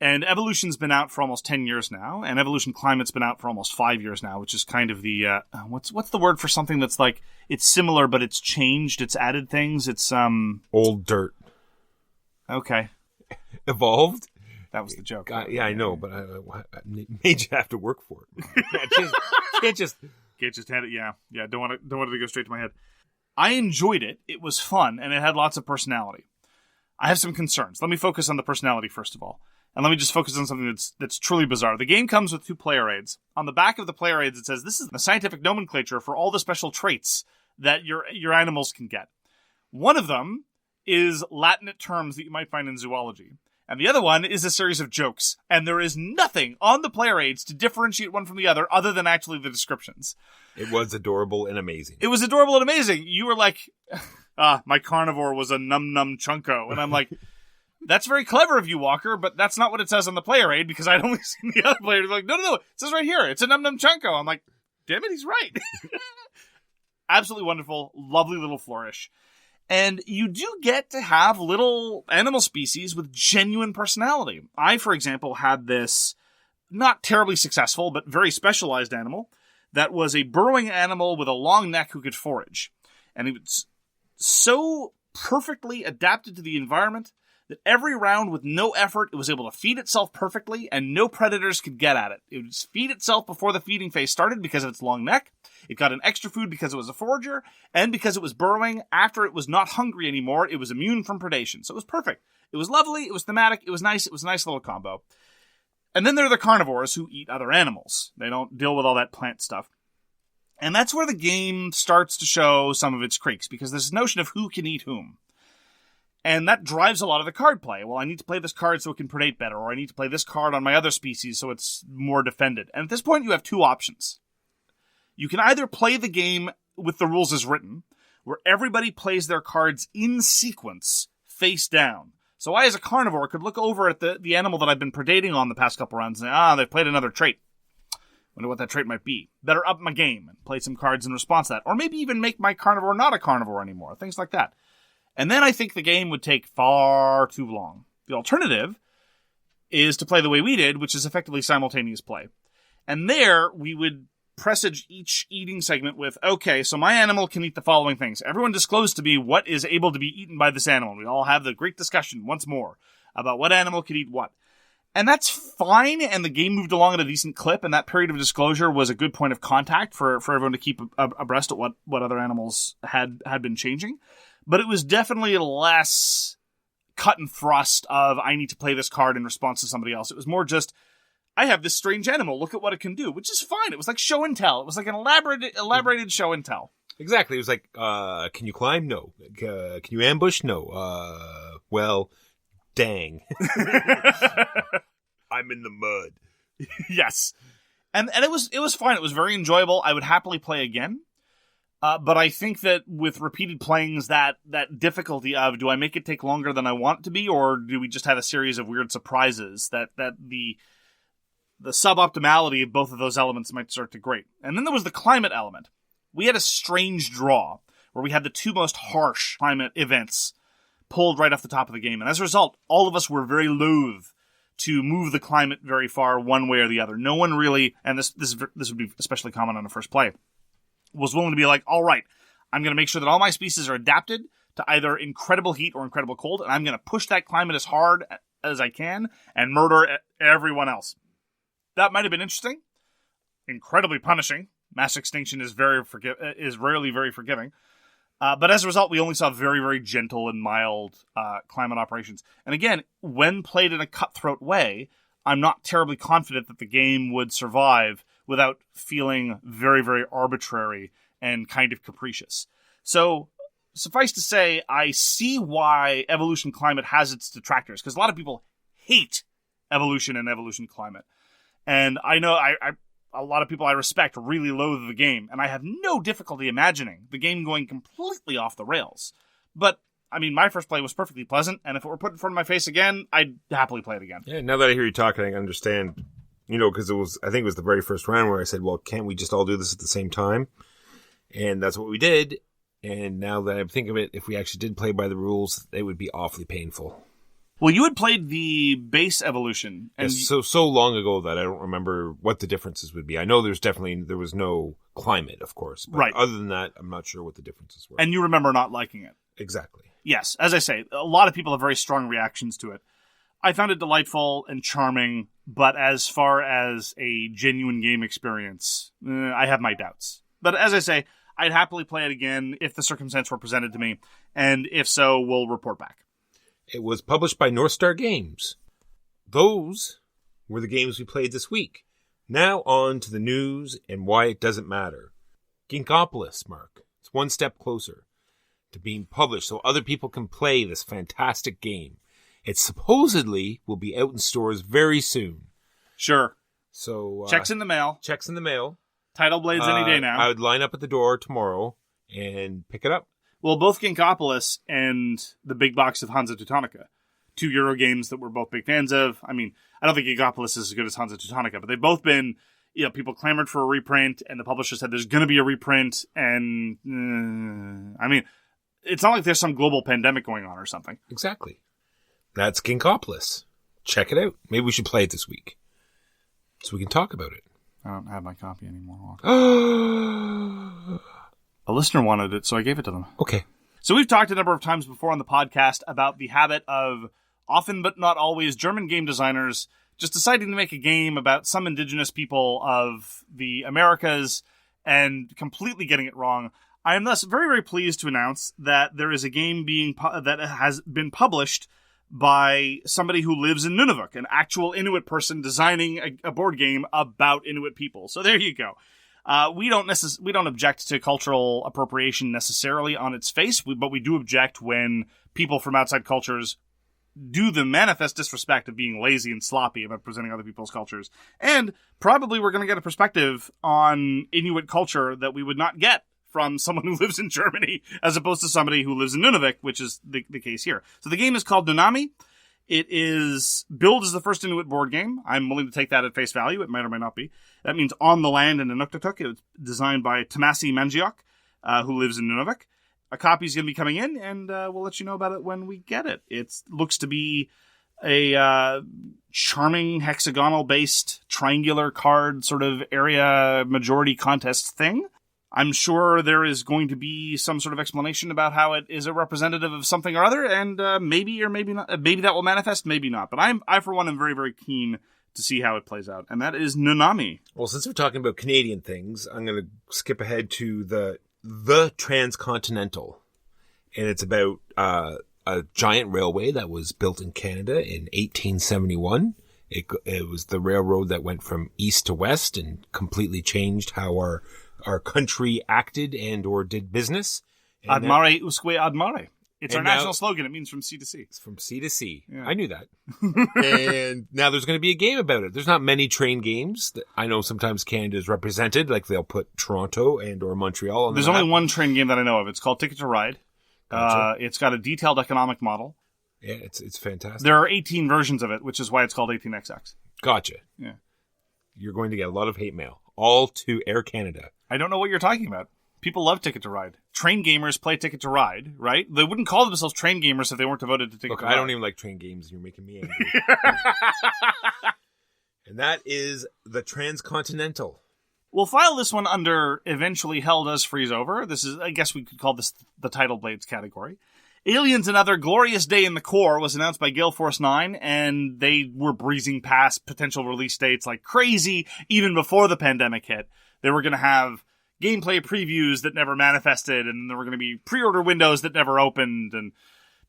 And Evolution's been out for almost 10 years now, and Evolution Climate's been out for almost 5 years now, which is kind of the, what's the word for something that's like, it's similar, but it's changed, it's added things, it's, Old dirt. Okay. Evolved? That was the joke. Yeah, I know, but I made you have to work for it. Can't just hand it. Yeah. Don't want it to go straight to my head. I enjoyed it. It was fun, and it had lots of personality. I have some concerns. Let me focus on the personality first of all, and let me just focus on something that's truly bizarre. The game comes with 2 player aids. On the back of the player aids, it says this is the scientific nomenclature for all the special traits that your animals can get. One of them is Latinate terms that you might find in zoology. And the other one is a series of jokes. And there is nothing on the player aids to differentiate one from the other than actually the descriptions. It was adorable and amazing. It was adorable and amazing. You were like, my carnivore was a num-num chunko. And I'm like, that's very clever of you, Walker, but that's not what it says on the player aid, because I'd only seen the other player. Like, no, it says right here, it's a num-num chunko. I'm like, damn it, he's right. Absolutely wonderful. Lovely little flourish. And you do get to have little animal species with genuine personality. I, for example, had this not terribly successful, but very specialized animal that was a burrowing animal with a long neck who could forage. And it was so perfectly adapted to the environment that every round with no effort, it was able to feed itself perfectly and no predators could get at it. It would feed itself before the feeding phase started because of its long neck. It got an extra food because it was a forager, and because it was burrowing after it was not hungry anymore, it was immune from predation. So it was perfect. It was lovely, it was thematic, it was nice, it was a nice little combo. And then there are the carnivores who eat other animals. They don't deal with all that plant stuff. And that's where the game starts to show some of its creaks, because there's this notion of who can eat whom. And that drives a lot of the card play. Well, I need to play this card so it can predate better, or I need to play this card on my other species so it's more defended. And at this point, you have two options. You can either play the game with the rules as written, where everybody plays their cards in sequence, face down. So I, as a carnivore, could look over at the animal that I've been predating on the past couple rounds and say, they've played another trait. Wonder what that trait might be. Better up my game and play some cards in response to that. Or maybe even make my carnivore not a carnivore anymore. Things like that. And then I think the game would take far too long. The alternative is to play the way we did, which is effectively simultaneous play. And there, we would presage each eating segment with, okay, so my animal can eat the following things. Everyone disclose to me what is able to be eaten by this animal. We all have the great discussion once more about what animal can eat what. And that's fine, and the game moved along at a decent clip, and that period of disclosure was a good point of contact for everyone to keep abreast of what other animals had been changing. But it was definitely less cut and thrust of, I need to play this card in response to somebody else. It was more just, I have this strange animal, look at what it can do, which is fine. It was like show and tell. It was like an elaborated show and tell. Exactly. It was like, can you climb? No. Can you ambush? No. Well, dang. I'm in the mud. Yes. And it was fine. It was very enjoyable. I would happily play again. But I think that with repeated playings, that difficulty of, do I make it take longer than I want it to be, or do we just have a series of weird surprises, that the suboptimality of both of those elements might start to grate. And then there was the climate element. We had a strange draw where we had the two most harsh climate events pulled right off the top of the game. And as a result, all of us were very loath to move the climate very far one way or the other. No one really, and this would be especially common on a first play, was willing to be like, all right, I'm going to make sure that all my species are adapted to either incredible heat or incredible cold, and I'm going to push that climate as hard as I can and murder everyone else. That might have been interesting. Incredibly punishing. Mass extinction is rarely very forgiving. But as a result, we only saw very, very gentle and mild climate operations. And again, when played in a cutthroat way, I'm not terribly confident that the game would survive without feeling very, very arbitrary and kind of capricious. So, suffice to say, I see why evolution climate has its detractors, because a lot of people hate evolution and evolution climate. And I know a lot of people I respect really loathe the game, and I have no difficulty imagining the game going completely off the rails. But, I mean, my first play was perfectly pleasant, and if it were put in front of my face again, I'd happily play it again. Yeah, now that I hear you talking, I can understand. Because I think it was the very first round where I said, well, can't we just all do this at the same time? And that's what we did. And now that I think of it, if we actually did play by the rules, it would be awfully painful. Well, you had played the base evolution. And yes, so long ago that I don't remember what the differences would be. I know there was no climate, of course. But right. Other than that, I'm not sure what the differences were. And you remember not liking it. Exactly. Yes. As I say, a lot of people have very strong reactions to it. I found it delightful and charming, but as far as a genuine game experience, I have my doubts. But as I say, I'd happily play it again if the circumstance were presented to me, and if so, we'll report back. It was published by North Star Games. Those were the games we played this week. Now on to the news and why it doesn't matter. Ginkopolis, Mark. It's one step closer to being published so other people can play this fantastic game. It supposedly will be out in stores very soon. Sure. So checks in the mail. Checks in the mail. Title blades any day now. I would line up at the door tomorrow and pick it up. Well, both Ginkopolis and the big box of Hansa Teutonica, 2 Euro games that we're both big fans of. I mean, I don't think Ginkopolis is as good as Hansa Teutonica, but they've both been, people clamored for a reprint, and the publisher said there's going to be a reprint, and, I mean, it's not like there's some global pandemic going on or something. Exactly. That's Ginkopolis. Check it out. Maybe we should play it this week so we can talk about it. I don't have my copy anymore. A listener wanted it, so I gave it to them. Okay. So we've talked a number of times before on the podcast about the habit of, often but not always, German game designers just deciding to make a game about some indigenous people of the Americas and completely getting it wrong. I am thus very, very pleased to announce that there is a game that has been published by somebody who lives in Nunavut, an actual Inuit person designing a board game about Inuit people. So there you go. We don't object to cultural appropriation necessarily on its face, but we do object when people from outside cultures do the manifest disrespect of being lazy and sloppy about presenting other people's cultures. And probably we're going to get a perspective on Inuit culture that we would not get from someone who lives in Germany as opposed to somebody who lives in Nunavik, which is the case here. So the game is called Nunami. It is billed as the first Inuit board game. I'm willing to take that at face value. It might or might not be. That means on the land in Inuktitut. It was designed by Tomasi Mangiok, who lives in Nunavik. A copy's going to be coming in, and we'll let you know about it when we get it. It looks to be a charming hexagonal-based triangular card sort of area majority contest thing. I'm sure there is going to be some sort of explanation about how it is a representative of something or other, and maybe or maybe not. Maybe that will manifest, maybe not. But I for one, am very, very keen to see how it plays out, and that is Nunami. Well, since we're talking about Canadian things, I'm going to skip ahead to the Transcontinental, and it's about a giant railway that was built in Canada in 1871. It was the railroad that went from east to west and completely changed how our country acted and or did business. And Admare usque admare. It's our national slogan. It means from sea to sea. It's from sea to sea. Yeah. I knew that. And now there's going to be a game about it. There's not many train games. I know sometimes Canada is represented, like they'll put Toronto and or Montreal on the There's map. only one train game that I know of. It's called Ticket to Ride. Gotcha. It's got a detailed economic model. Yeah, it's fantastic. There are 18 versions of it, which is why it's called 18XX. Gotcha. Yeah. You're going to get a lot of hate mail. All to Air Canada. I don't know what you're talking about. People love Ticket to Ride. Train gamers play Ticket to Ride, right? They wouldn't call themselves train gamers if they weren't devoted to Ticket to Ride. I don't even like train games. You're making me angry. And that is the Transcontinental. We'll file this one under Eventually Hell Does Freeze Over. This is, I guess we could call this the Title Blades category. Aliens Another Glorious Day in the Core was announced by Gale Force 9, and they were breezing past potential release dates like crazy even before the pandemic hit. They were going to have gameplay previews that never manifested, and there were going to be pre-order windows that never opened, and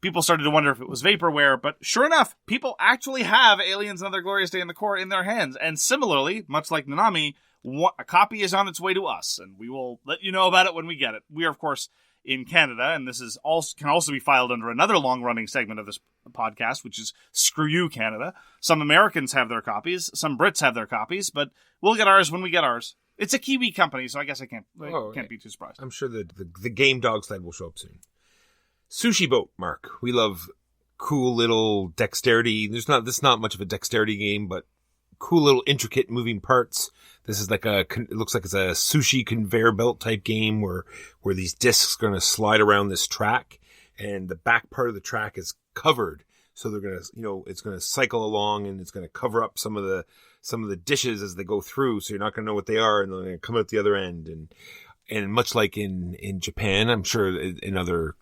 people started to wonder if it was vaporware, but sure enough, people actually have Aliens Another Glorious Day in the Core in their hands, and similarly, much like Nunami, a copy is on its way to us, and we will let you know about it when we get it. We are, of course, in Canada, and this is can also be filed under another long-running segment of this podcast, which is Screw You, Canada. Some Americans have their copies, some Brits have their copies, but we'll get ours when we get ours. It's a Kiwi company, so I guess I can't be too surprised. I'm sure the game dog sled will show up soon. Sushi Boat, Mark. We love cool little dexterity. This is not much of a dexterity game, but cool little intricate moving parts. This is it looks like it's a sushi conveyor belt type game where these discs are going to slide around this track, and the back part of the track is covered. So they're going to, it's going to cycle along, and it's going to cover up some of the dishes as they go through. So you're not going to know what they are, and they're going to come out the other end. And much like in Japan, I'm sure in other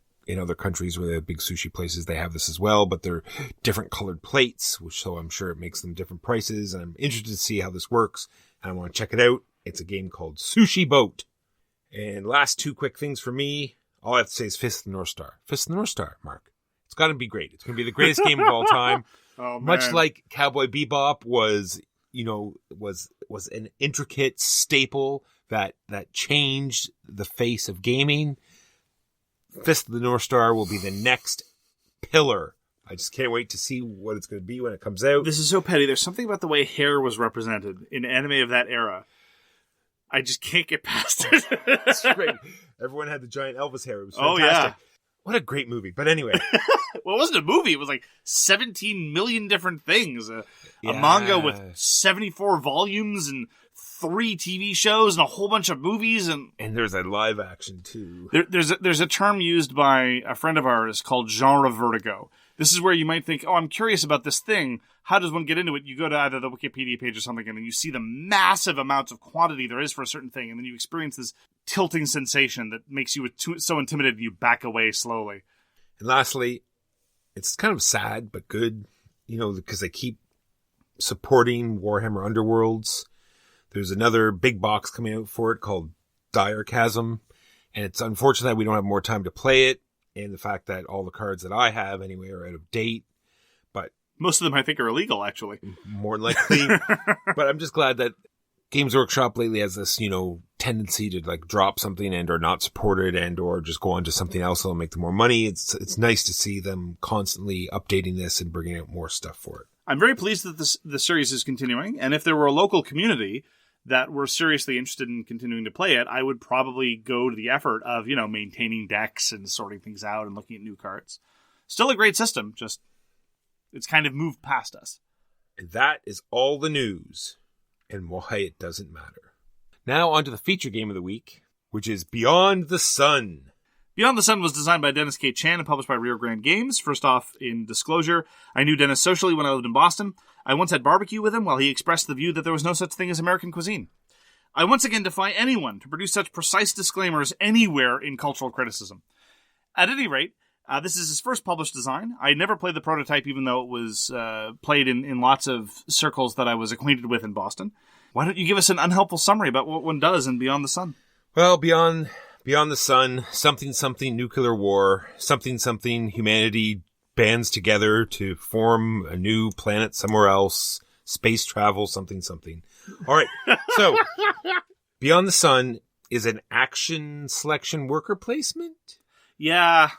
countries where they have big sushi places, they have this as well, but they're different colored plates, so I'm sure it makes them different prices. And I'm interested to see how this works, and I want to check it out. It's a game called Sushi Boat. And last two quick things for me. All I have to say is Fist of the North Star. Fist of the North Star, Mark. It's got to be great. It's going to be the greatest game of all time. Oh, man. Much like Cowboy Bebop was an intricate staple that changed the face of gaming. Fist of the North Star will be the next pillar. I just can't wait to see what it's going to be when it comes out. This is so petty. There's something about the way hair was represented in anime of that era. I just can't get past it. It's great. Everyone had the giant Elvis hair. It was fantastic. Oh, yeah. What a great movie. But anyway. Well, it wasn't a movie. It was like 17 million different things. A manga with 74 volumes and 3 TV shows and a whole bunch of movies. And there's a live action, too. There's a term used by a friend of ours called genre vertigo. This is where you might think, I'm curious about this thing. How does one get into it? You go to either the Wikipedia page or something, and then you see the massive amounts of quantity there is for a certain thing, and then you experience this tilting sensation that makes you so intimidated you back away slowly. And lastly, it's kind of sad but good, because they keep supporting Warhammer Underworlds. There's another big box coming out for it called Dire Chasm, and it's unfortunate that we don't have more time to play it, and the fact that all the cards that I have anyway are out of date. But most of them I think are illegal, actually. More likely. But I'm just glad that Games Workshop lately has this, tendency to like drop something and or not support it and or just go on to something else that'll make them more money. It's nice to see them constantly updating this and bringing out more stuff for it. I'm very pleased that the series is continuing, and if there were a local community that were seriously interested in continuing to play it, I would probably go to the effort of, maintaining decks and sorting things out and looking at new cards. Still a great system, just it's kind of moved past us. And that is all the news and why it doesn't matter. Now on to the feature game of the week, which is Beyond the Sun. Beyond the Sun was designed by Dennis K. Chan and published by Rio Grande Games. First off, in disclosure, I knew Dennis socially when I lived in Boston. I once had barbecue with him while he expressed the view that there was no such thing as American cuisine. I once again defy anyone to produce such precise disclaimers anywhere in cultural criticism. At any rate, this is his first published design. I never played the prototype, even though it was played in lots of circles that I was acquainted with in Boston. Why don't you give us an unhelpful summary about what one does in Beyond the Sun? Well, Beyond the Sun, something nuclear war, something humanity bands together to form a new planet somewhere else, space travel, something. All right, so Beyond the Sun is an action selection worker placement? Yeah.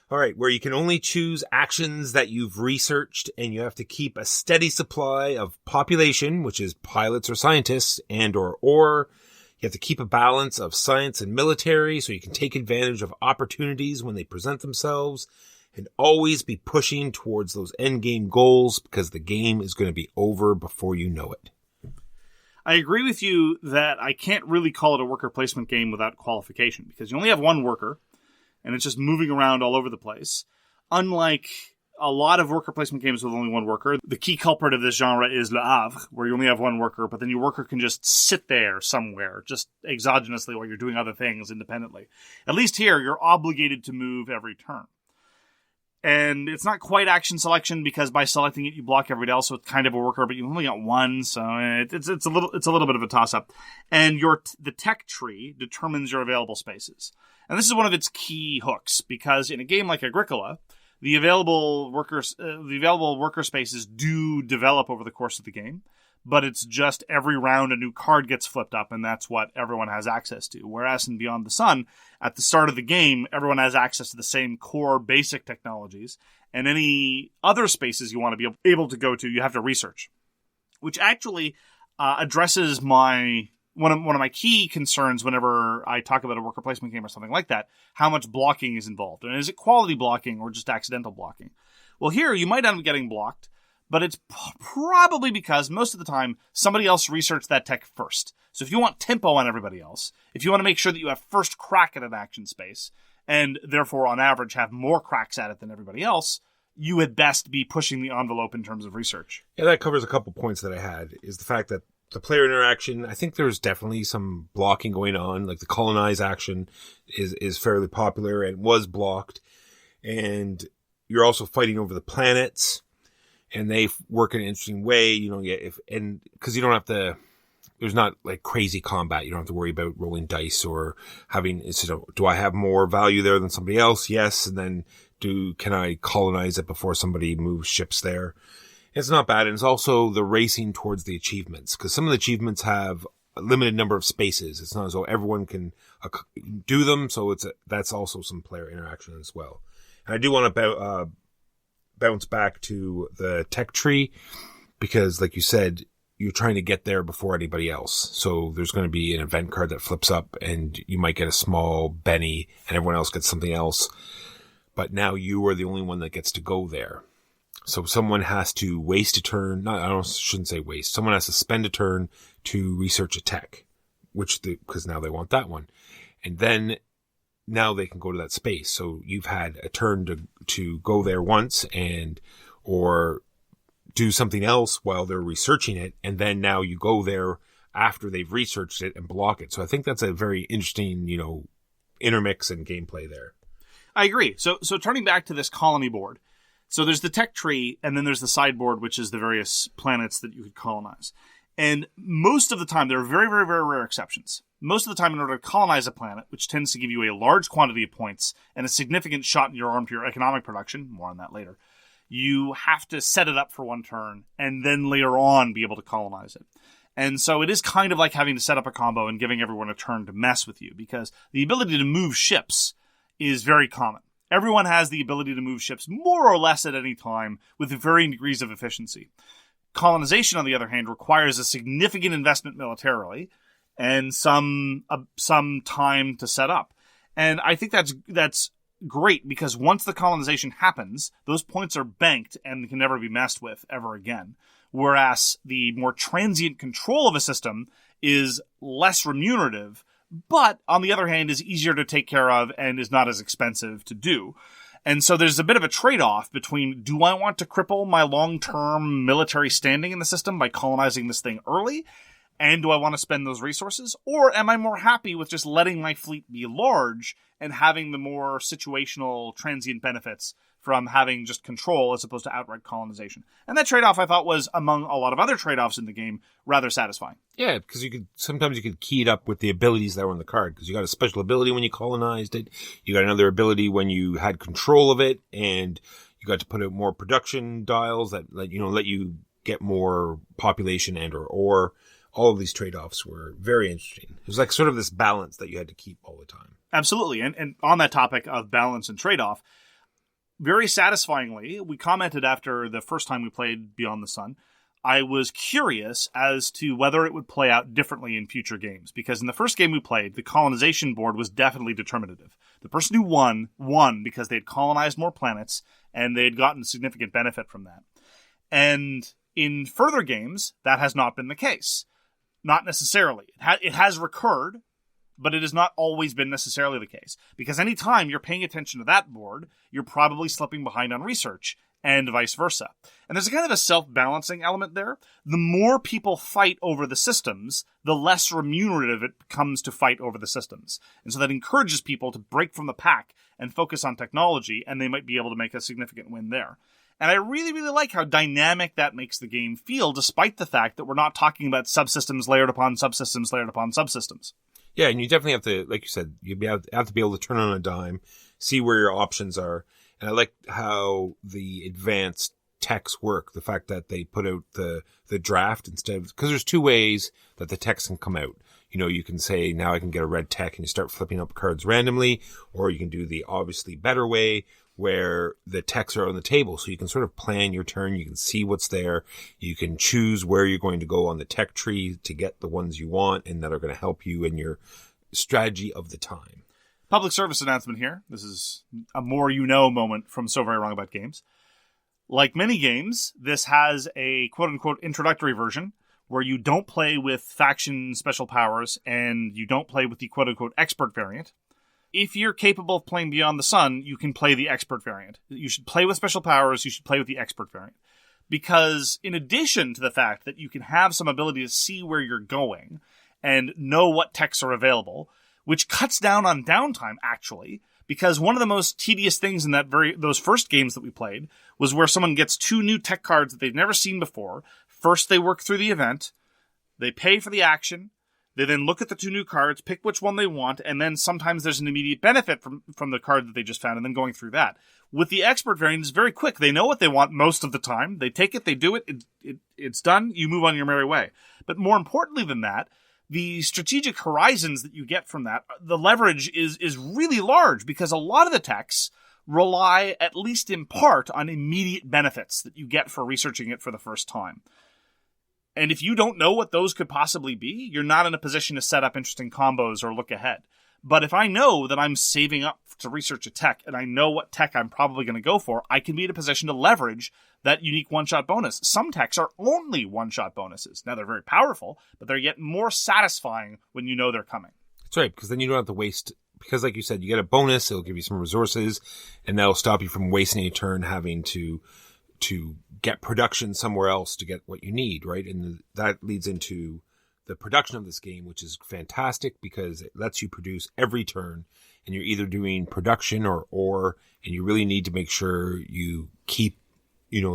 All right, where you can only choose actions that you've researched, and you have to keep a steady supply of population, which is pilots or scientists, and or you have to keep a balance of science and military so you can take advantage of opportunities when they present themselves, and always be pushing towards those endgame goals because the game is going to be over before you know it. I agree with you that I can't really call it a worker placement game without qualification, because you only have one worker, and it's just moving around all over the place. Unlike a lot of worker placement games with only one worker, the key culprit of this genre is Le Havre, where you only have one worker, but then your worker can just sit there somewhere, just exogenously while you're doing other things independently. At least here, you're obligated to move every turn. And it's not quite action selection, because by selecting it, you block everybody else, so it's kind of a worker, but you've only got one, so it's a little bit of a toss-up. And the tech tree determines your available spaces. And this is one of its key hooks, because in a game like Agricola, the available worker spaces do develop over the course of the game, but it's just every round a new card gets flipped up, and that's what everyone has access to. Whereas in Beyond the Sun, at the start of the game, everyone has access to the same core basic technologies, and any other spaces you want to be able to go to, you have to research, which actually addresses one of my key concerns whenever I talk about a worker placement game or something like that: how much blocking is involved, and is it quality blocking or just accidental blocking? Well, here you might end up getting blocked, but it's probably because most of the time somebody else researched that tech first. So if you want tempo on everybody else, if you want to make sure that you have first crack at an action space, and therefore on average have more cracks at it than everybody else, you had best be pushing the envelope in terms of research. Yeah, that covers a couple points that I had, is the fact that the player interaction, I think there's definitely some blocking going on. Like the colonize action is fairly popular and was blocked. And you're also fighting over the planets, and they work in an interesting way, because you don't have to, there's not like crazy combat. You don't have to worry about rolling dice or having, do I have more value there than somebody else? Yes. And then can I colonize it before somebody moves ships there? It's not bad. And it's also the racing towards the achievements, because some of the achievements have a limited number of spaces. It's not as though everyone can do them. So that's also some player interaction as well. And I do want to bounce back to the tech tree, because like you said, you're trying to get there before anybody else. So there's going to be an event card that flips up, and you might get a small Benny and everyone else gets something else. But now you are the only one that gets to go there. So someone has to waste a turn. Shouldn't say waste. Someone has to spend a turn to research a tech, because now they want that one. And then now they can go to that space. So you've had a turn to go there once or do something else while they're researching it. And then now you go there after they've researched it and block it. So I think that's a very interesting, intermix and gameplay there. I agree. So turning back to this colony board. So there's the tech tree, and then there's the sideboard, which is the various planets that you could colonize. And most of the time, there are very, very, very rare exceptions. Most of the time, in order to colonize a planet, which tends to give you a large quantity of points and a significant shot in your arm to your economic production, more on that later, you have to set it up for one turn and then later on be able to colonize it. And so it is kind of like having to set up a combo and giving everyone a turn to mess with you, because the ability to move ships is very common. Everyone has the ability to move ships more or less at any time with varying degrees of efficiency. Colonization, on the other hand, requires a significant investment militarily and some time to set up. And I think that's great, because once the colonization happens, those points are banked and can never be messed with ever again. Whereas the more transient control of a system is less remunerative, but on the other hand is easier to take care of and is not as expensive to do. And so there's a bit of a trade-off between, do I want to cripple my long-term military standing in the system by colonizing this thing early? And do I want to spend those resources? Or am I more happy with just letting my fleet be large and having the more situational, transient benefits from having just control as opposed to outright colonization? And that trade-off, I thought, was, among a lot of other trade-offs in the game, rather satisfying. Yeah, because sometimes you could key it up with the abilities that were on the card, because you got a special ability when you colonized it, you got another ability when you had control of it, and you got to put out more production dials that let you get more population and or all of these trade-offs were very interesting. It was like sort of this balance that you had to keep all the time. Absolutely. And on that topic of balance and trade-off, very satisfyingly, we commented after the first time we played Beyond the Sun, I was curious as to whether it would play out differently in future games. Because in the first game we played, the colonization board was definitely determinative. The person who won because they had colonized more planets, and they had gotten significant benefit from that. And in further games, that has not been the case. Not necessarily. It has recurred, but it has not always been necessarily the case. Because any time you're paying attention to that board, you're probably slipping behind on research, and vice versa. And there's a kind of a self-balancing element there. The more people fight over the systems, the less remunerative it becomes to fight over the systems. And so that encourages people to break from the pack and focus on technology, and they might be able to make a significant win there. And I really, really like how dynamic that makes the game feel, despite the fact that we're not talking about subsystems layered upon subsystems layered upon subsystems. Yeah, and you definitely have to, like you said, you have to be able to turn on a dime, see where your options are. And I like how the advanced techs work, the fact that they put out the draft instead of, because there's two ways that the techs can come out. You can say, now I can get a red tech, and you start flipping up cards randomly, or you can do the obviously better way, where the techs are on the table, so you can sort of plan your turn, you can see what's there, you can choose where you're going to go on the tech tree to get the ones you want and that are going to help you in your strategy of the time. Public service announcement here. This is a more you know moment from So Very Wrong About Games. Like many games, this has a quote-unquote introductory version where you don't play with faction special powers and you don't play with the quote-unquote expert variant. If you're capable of playing Beyond the Sun, you can play the expert variant. You should play with special powers, you should play with the expert variant. Because in addition to the fact that you can have some ability to see where you're going and know what techs are available, which cuts down on downtime, actually, because one of the most tedious things in those first games that we played was where someone gets 2 new tech cards that they've never seen before. First, they work through the event, they pay for the action, they then look at the 2 new cards, pick which one they want, and then sometimes there's an immediate benefit from the card that they just found, and then going through that. With the expert variant, it's very quick. They know what they want most of the time. They take it, they do it, it's done, you move on your merry way. But more importantly than that, the strategic horizons that you get from that, the leverage is really large, because a lot of the techs rely, at least in part, on immediate benefits that you get for researching it for the first time. And if you don't know what those could possibly be, you're not in a position to set up interesting combos or look ahead. But if I know that I'm saving up to research a tech, and I know what tech I'm probably going to go for, I can be in a position to leverage that unique one-shot bonus. Some techs are only one-shot bonuses. Now, they're very powerful, but they're yet more satisfying when you know they're coming. That's right, because then you don't have to waste, because like you said, you get a bonus, it'll give you some resources, and that'll stop you from wasting a turn having to get production somewhere else to get what you need, right? And that leads into the production of this game, which is fantastic because it lets you produce every turn, and you're either doing production or, and you really need to make sure you keep,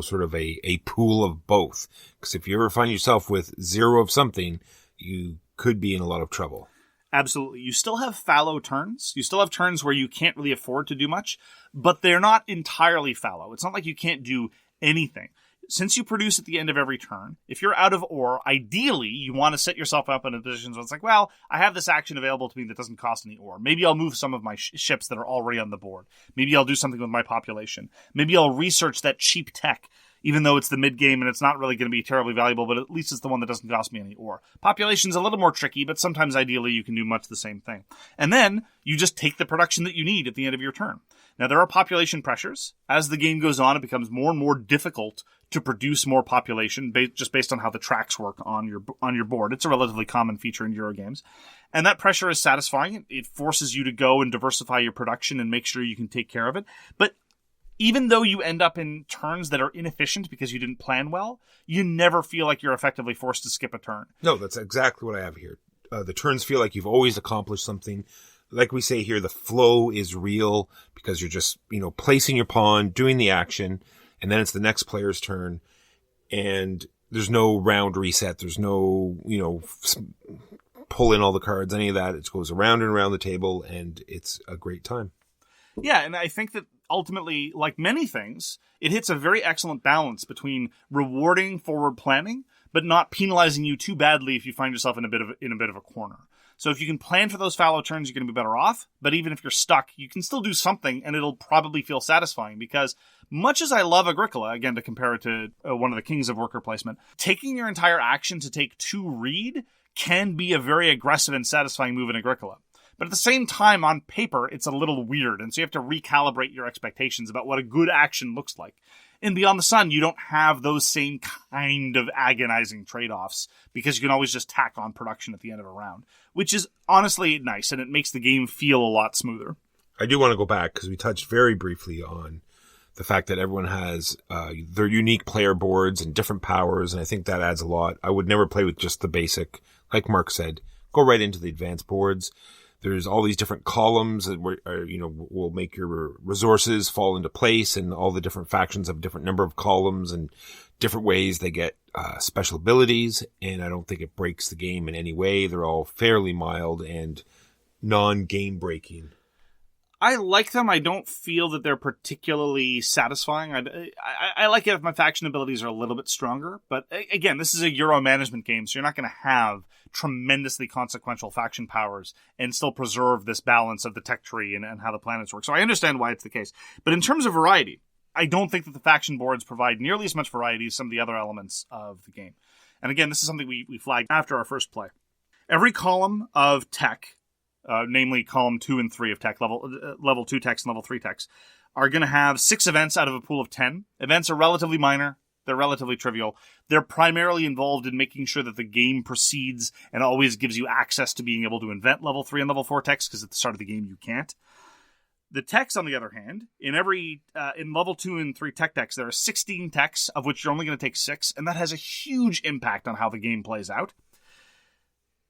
sort of a pool of both. Because if you ever find yourself with 0 of something, you could be in a lot of trouble. Absolutely. You still have fallow turns. You still have turns where you can't really afford to do much, but they're not entirely fallow. It's not like you can't do anything. since you produce at the end of every turn, if you're out of ore, ideally you want to set yourself up in a position where it's like, well, I have this action available to me that doesn't cost any ore. Maybe I'll move some of my ships that are already on the board. Maybe I'll do something with my population. Maybe I'll research that cheap tech, even though it's the mid-game and it's not really going to be terribly valuable, but at least it's the one that doesn't cost me any ore. Population's a little more tricky, but sometimes ideally you can do much the same thing. And then you just take the production that you need at the end of your turn. Now, there are population pressures. As the game goes on, it becomes more and more difficult to produce more population, just based on how the tracks work on your board. It's a relatively common feature in Eurogames. And that pressure is satisfying. It forces you to go and diversify your production and make sure you can take care of it. But even though you end up in turns that are inefficient because you didn't plan well, you never feel like you're effectively forced to skip a turn. No, that's exactly what I have here. The turns feel like you've always accomplished something. Like we say here, the flow is real because you're just, placing your pawn, doing the action, and then it's the next player's turn. And there's no round reset. There's no, pull in all the cards, any of that. It goes around and around the table, and it's a great time. Yeah, and I think that ultimately, like many things, it hits a very excellent balance between rewarding forward planning, but not penalizing you too badly if you find yourself in a bit of a corner. So if you can plan for those fallow turns, you're going to be better off. But even if you're stuck, you can still do something, and it'll probably feel satisfying. Because much as I love Agricola, again, to compare it to one of the kings of worker placement, taking your entire action to take 2 read can be a very aggressive and satisfying move in Agricola. But at the same time, on paper, it's a little weird, and so you have to recalibrate your expectations about what a good action looks like. In Beyond the Sun, you don't have those same kind of agonizing trade-offs, because you can always just tack on production at the end of a round, which is honestly nice, and it makes the game feel a lot smoother. I do want to go back, because we touched very briefly on the fact that everyone has their unique player boards and different powers, and I think that adds a lot. I would never play with just the basic. Like Mark said, go right into the advanced boards. There's all these different columns that will make your resources fall into place, and all the different factions have a different number of columns and different ways they get special abilities. And I don't think it breaks the game in any way. They're all fairly mild and non-game breaking. I like them. I don't feel that they're particularly satisfying. I like it if my faction abilities are a little bit stronger. But again, this is a Euro management game, so you're not going to have tremendously consequential faction powers and still preserve this balance of the tech tree and how the planets work. So I understand why it's the case. But in terms of variety, I don't think that the faction boards provide nearly as much variety as some of the other elements of the game. And again, this is something we flagged after our first play. Every column of tech, namely column 2 and 3 of tech, level 2 techs and level 3 techs, are going to have 6 events out of a pool of 10. Events are relatively minor. They're relatively trivial. They're primarily involved in making sure that the game proceeds and always gives you access to being able to invent level 3 and level 4 techs, because at the start of the game you can't. The techs, on the other hand, in level 2 and 3 tech decks, there are 16 techs, of which you're only going to take 6, and that has a huge impact on how the game plays out.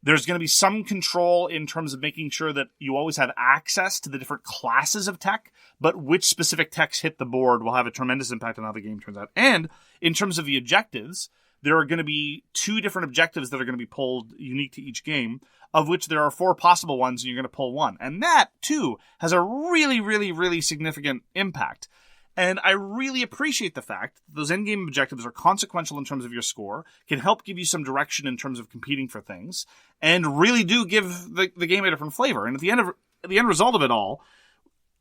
There's going to be some control in terms of making sure that you always have access to the different classes of tech, but which specific techs hit the board will have a tremendous impact on how the game turns out. And in terms of the objectives, there are going to be 2 different objectives that are going to be pulled unique to each game, of which there are 4 possible ones, and you're going to pull 1. And that, too, has a really, really, really significant impact. And I really appreciate the fact that those endgame objectives are consequential in terms of your score, can help give you some direction in terms of competing for things, and really do give the game a different flavor. And at the end result of it all,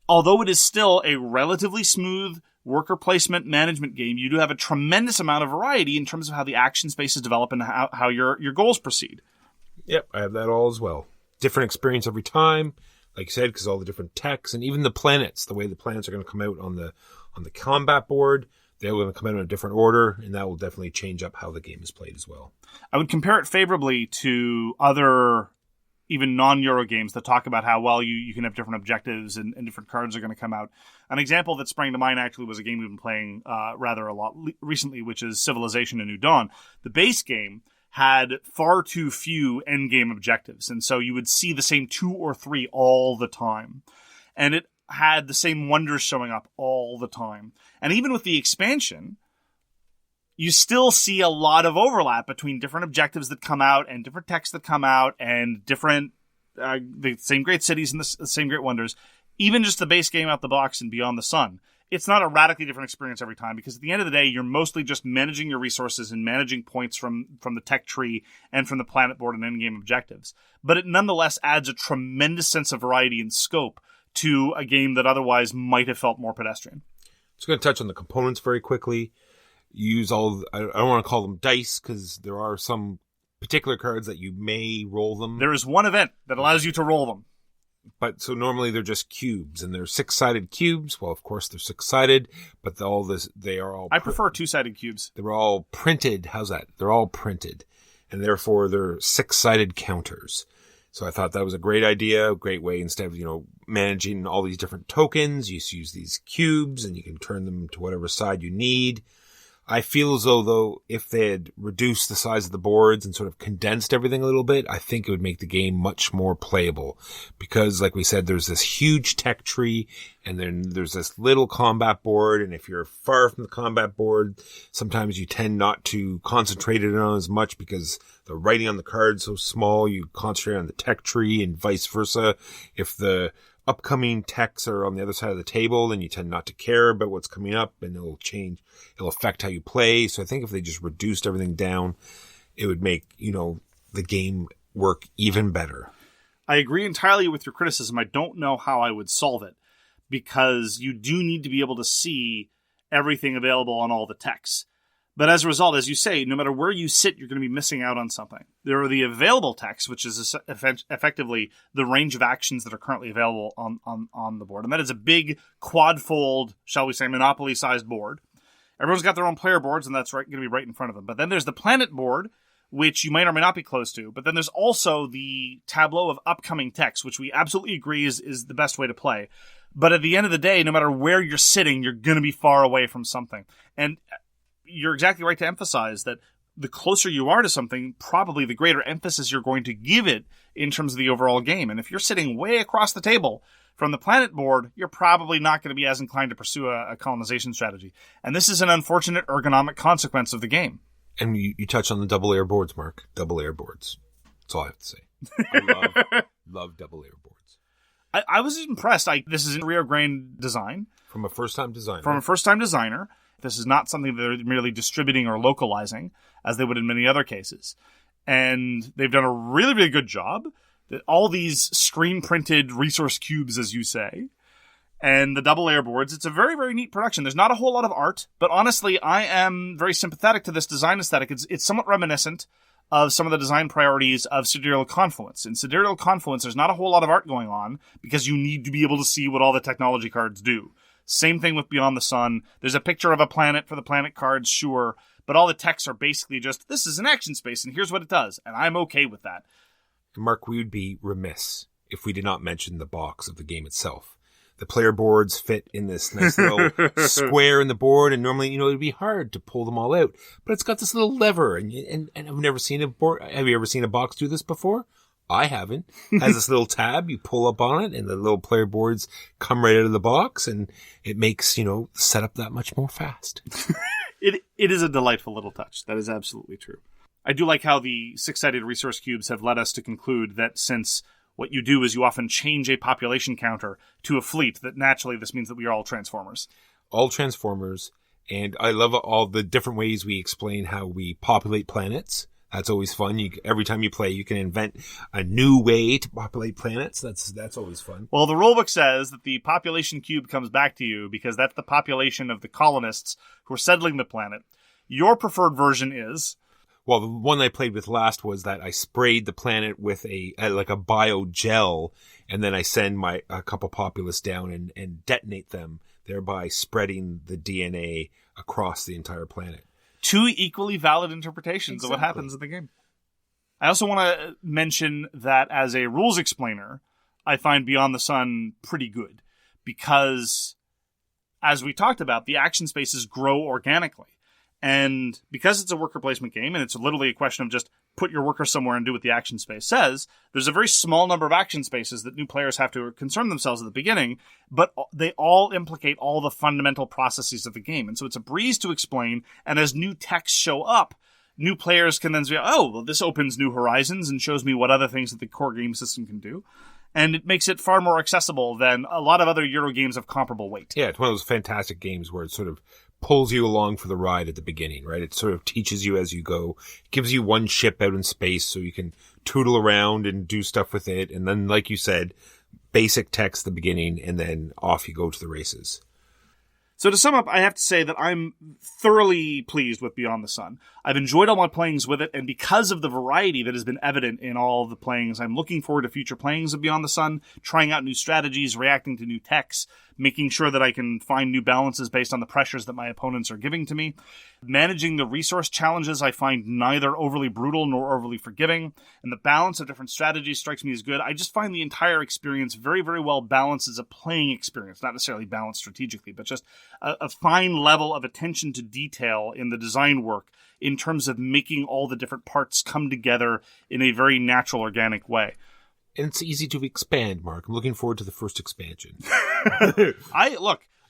although it is still a relatively smooth worker placement management game, you do have a tremendous amount of variety in terms of how the action spaces develop and how your goals proceed. Yep, I have that all as well. Different experience every time, like you said, because all the different techs and even the planets, the way the planets are going to come out on the combat board, they're going to come out in a different order, and that will definitely change up how the game is played as well. I would compare it favorably to other, even non-Euro games that talk about how, well, you can have different objectives and different cards are going to come out. An example that sprang to mind actually was a game we've been playing rather a lot recently, which is Civilization: A New Dawn. The base game had far too few endgame objectives, and so you would see the same 2 or 3 all the time. And it had the same wonders showing up all the time. And even with the expansion, you still see a lot of overlap between different objectives that come out and different texts that come out and different, the same great cities and the same great wonders. Even just the base game out the box and Beyond the Sun it's not a radically different experience every time, because at the end of the day, you're mostly just managing your resources and managing points from the tech tree and from the planet board and endgame objectives. But it nonetheless adds a tremendous sense of variety and scope to a game that otherwise might have felt more pedestrian. So I'm going to touch on the components very quickly. You use I don't want to call them dice, because there are some particular cards that you may roll them. There is one event that allows you to roll them. But so normally they're just cubes, and they're 6-sided cubes. Well, of course they're 6-sided, but they are all... I prefer 2-sided cubes. They're all printed. How's that? They're all printed, and therefore they're 6-sided counters. So I thought that was a great idea, a great way. Instead of, managing all these different tokens, you just use these cubes, and you can turn them to whatever side you need. I feel as though, if they had reduced the size of the boards and sort of condensed everything a little bit, I think it would make the game much more playable. Because, like we said, there's this huge tech tree, and then there's this little combat board, and if you're far from the combat board, sometimes you tend not to concentrate it on as much because the writing on the card's so small, you concentrate on the tech tree, and vice versa. If the upcoming techs are on the other side of the table, then you tend not to care about what's coming up, and it'll affect how you play. So I think if they just reduced everything down, it would make, the game work even better. I agree entirely with your criticism. I don't know how I would solve it, because you do need to be able to see everything available on all the techs. But as a result, as you say, no matter where you sit, you're going to be missing out on something. There are the available techs, which is effectively the range of actions that are currently available on the board. And that is a big quadfold, shall we say, Monopoly-sized board. Everyone's got their own player boards, and that's going to be right in front of them. But then there's the planet board, which you might or may not be close to. But then there's also the tableau of upcoming techs, which we absolutely agree is the best way to play. But at the end of the day, no matter where you're sitting, you're going to be far away from something. And you're exactly right to emphasize that the closer you are to something, probably the greater emphasis you're going to give it in terms of the overall game. And if you're sitting way across the table from the planet board, you're probably not going to be as inclined to pursue a colonization strategy. And this is an unfortunate ergonomic consequence of the game. And you touch on the double layer boards, Mark. Double layer boards. That's all I have to say. I love double layer boards. I was impressed. This is a Rio Grande design. From a first-time designer. This is not something that they're merely distributing or localizing, as they would in many other cases. And they've done a really, really good job. All these screen-printed resource cubes, as you say, and the double layer boards, it's a very, very neat production. There's not a whole lot of art, but honestly, I am very sympathetic to this design aesthetic. It's somewhat reminiscent of some of the design priorities of Sidereal Confluence. In Sidereal Confluence, there's not a whole lot of art going on, because you need to be able to see what all the technology cards do. Same thing with Beyond the Sun. There's a picture of a planet for the planet cards, sure, but all the texts are basically just, this is an action space, and here's what it does, and I'm okay with that. Mark, we would be remiss if we did not mention the box of the game itself. The player boards fit in this nice little square in the board, and normally, it'd be hard to pull them all out, but it's got this little lever, and I've never seen a board. Have you ever seen a box do this before? I haven't. It has this little tab, you pull up on it, and the little player boards come right out of the box, and it makes, the setup that much more fast. It is a delightful little touch. That is absolutely true. I do like how the 6-sided resource cubes have led us to conclude that since what you do is you often change a population counter to a fleet, that naturally this means that we are all Transformers. All Transformers, and I love all the different ways we explain how we populate planets. That's always fun. Every time you play, you can invent a new way to populate planets. That's always fun. Well, the rulebook says that the population cube comes back to you because that's the population of the colonists who are settling the planet. Your preferred version is... Well, the one I played with last was that I sprayed the planet with a biogel, and then I send a couple populace down and detonate them, thereby spreading the DNA across the entire planet. Two equally valid interpretations of what happens in the game. I also want to mention that as a rules explainer, I find Beyond the Sun pretty good because, as we talked about, the action spaces grow organically. And because it's a worker placement game, and it's literally a question of just put your worker somewhere and do what the action space says, there's a very small number of action spaces that new players have to concern themselves at the beginning, but they all implicate all the fundamental processes of the game. And so it's a breeze to explain, and as new texts show up, new players can then say, oh, well, this opens new horizons and shows me what other things that the core game system can do. and it makes it far more accessible than a lot of other Euro games of comparable weight. Yeah, it's one of those fantastic games where it sort of pulls you along for the ride at the beginning, right? It sort of teaches you as you go, gives you one ship out in space so you can tootle around and do stuff with it. And then, like you said, basic text at the beginning, and then off you go to the races. So to sum up, I have to say that I'm thoroughly pleased with Beyond the Sun. I've enjoyed all my playings with it, and because of the variety that has been evident in all of the playings, I'm looking forward to future playings of Beyond the Sun, trying out new strategies, reacting to new techs, making sure that I can find new balances based on the pressures that my opponents are giving to me. Managing the resource challenges I find neither overly brutal nor overly forgiving, and the balance of different strategies strikes me as good. I just find the entire experience very, very well balanced as a playing experience, not necessarily balanced strategically, but just a fine level of attention to detail in the design work in terms of making all the different parts come together in a very natural, organic way. And it's easy to expand, Mark. I'm looking forward to the first expansion. I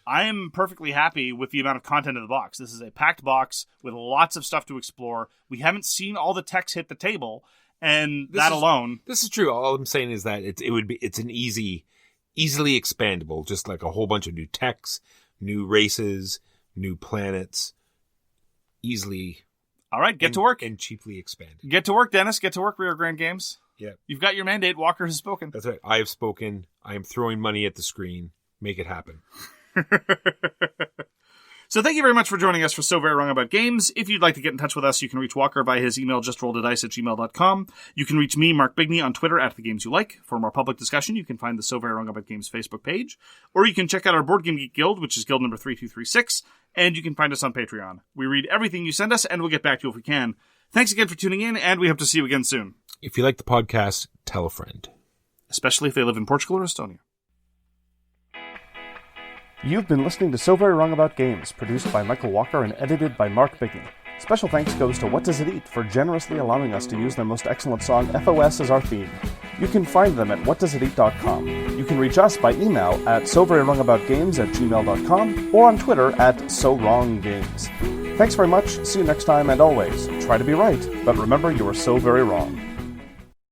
am perfectly happy with the amount of content in the box. This is a packed box with lots of stuff to explore. We haven't seen all the techs hit the table, and alone. This is true. All I'm saying is that it's an easily expandable, just like a whole bunch of new techs, new races, new planets, easily. All right, get to work. And cheaply expanded. Get to work, Dennis. Get to work, Rio Grande Games. Yeah. You've got your mandate. Walker has spoken. That's right. I have spoken. I am throwing money at the screen. Make it happen. So thank you very much for joining us for So Very Wrong About Games. If you'd like to get in touch with us, you can reach Walker by his email, justrolledadice@gmail.com. You can reach me, Mark Bigney, on Twitter @TheGamesYouLike. For more public discussion, you can find the So Very Wrong About Games Facebook page. Or you can check out our Board Game Geek Guild, which is guild number 3236. And you can find us on Patreon. We read everything you send us, and we'll get back to you if we can. Thanks again for tuning in, and we hope to see you again soon. If you like the podcast, tell a friend. Especially if they live in Portugal or Estonia. You've been listening to So Very Wrong About Games, produced by Michael Walker and edited by Mark Bigney. Special thanks goes to What Does It Eat for generously allowing us to use their most excellent song, FOS, as our theme. You can find them at whatdoesiteat.com. You can reach us by email at soverywrongaboutgames@gmail.com or on Twitter @SoWrongGames. Thanks very much, see you next time, and always, try to be right, but remember you are so very wrong.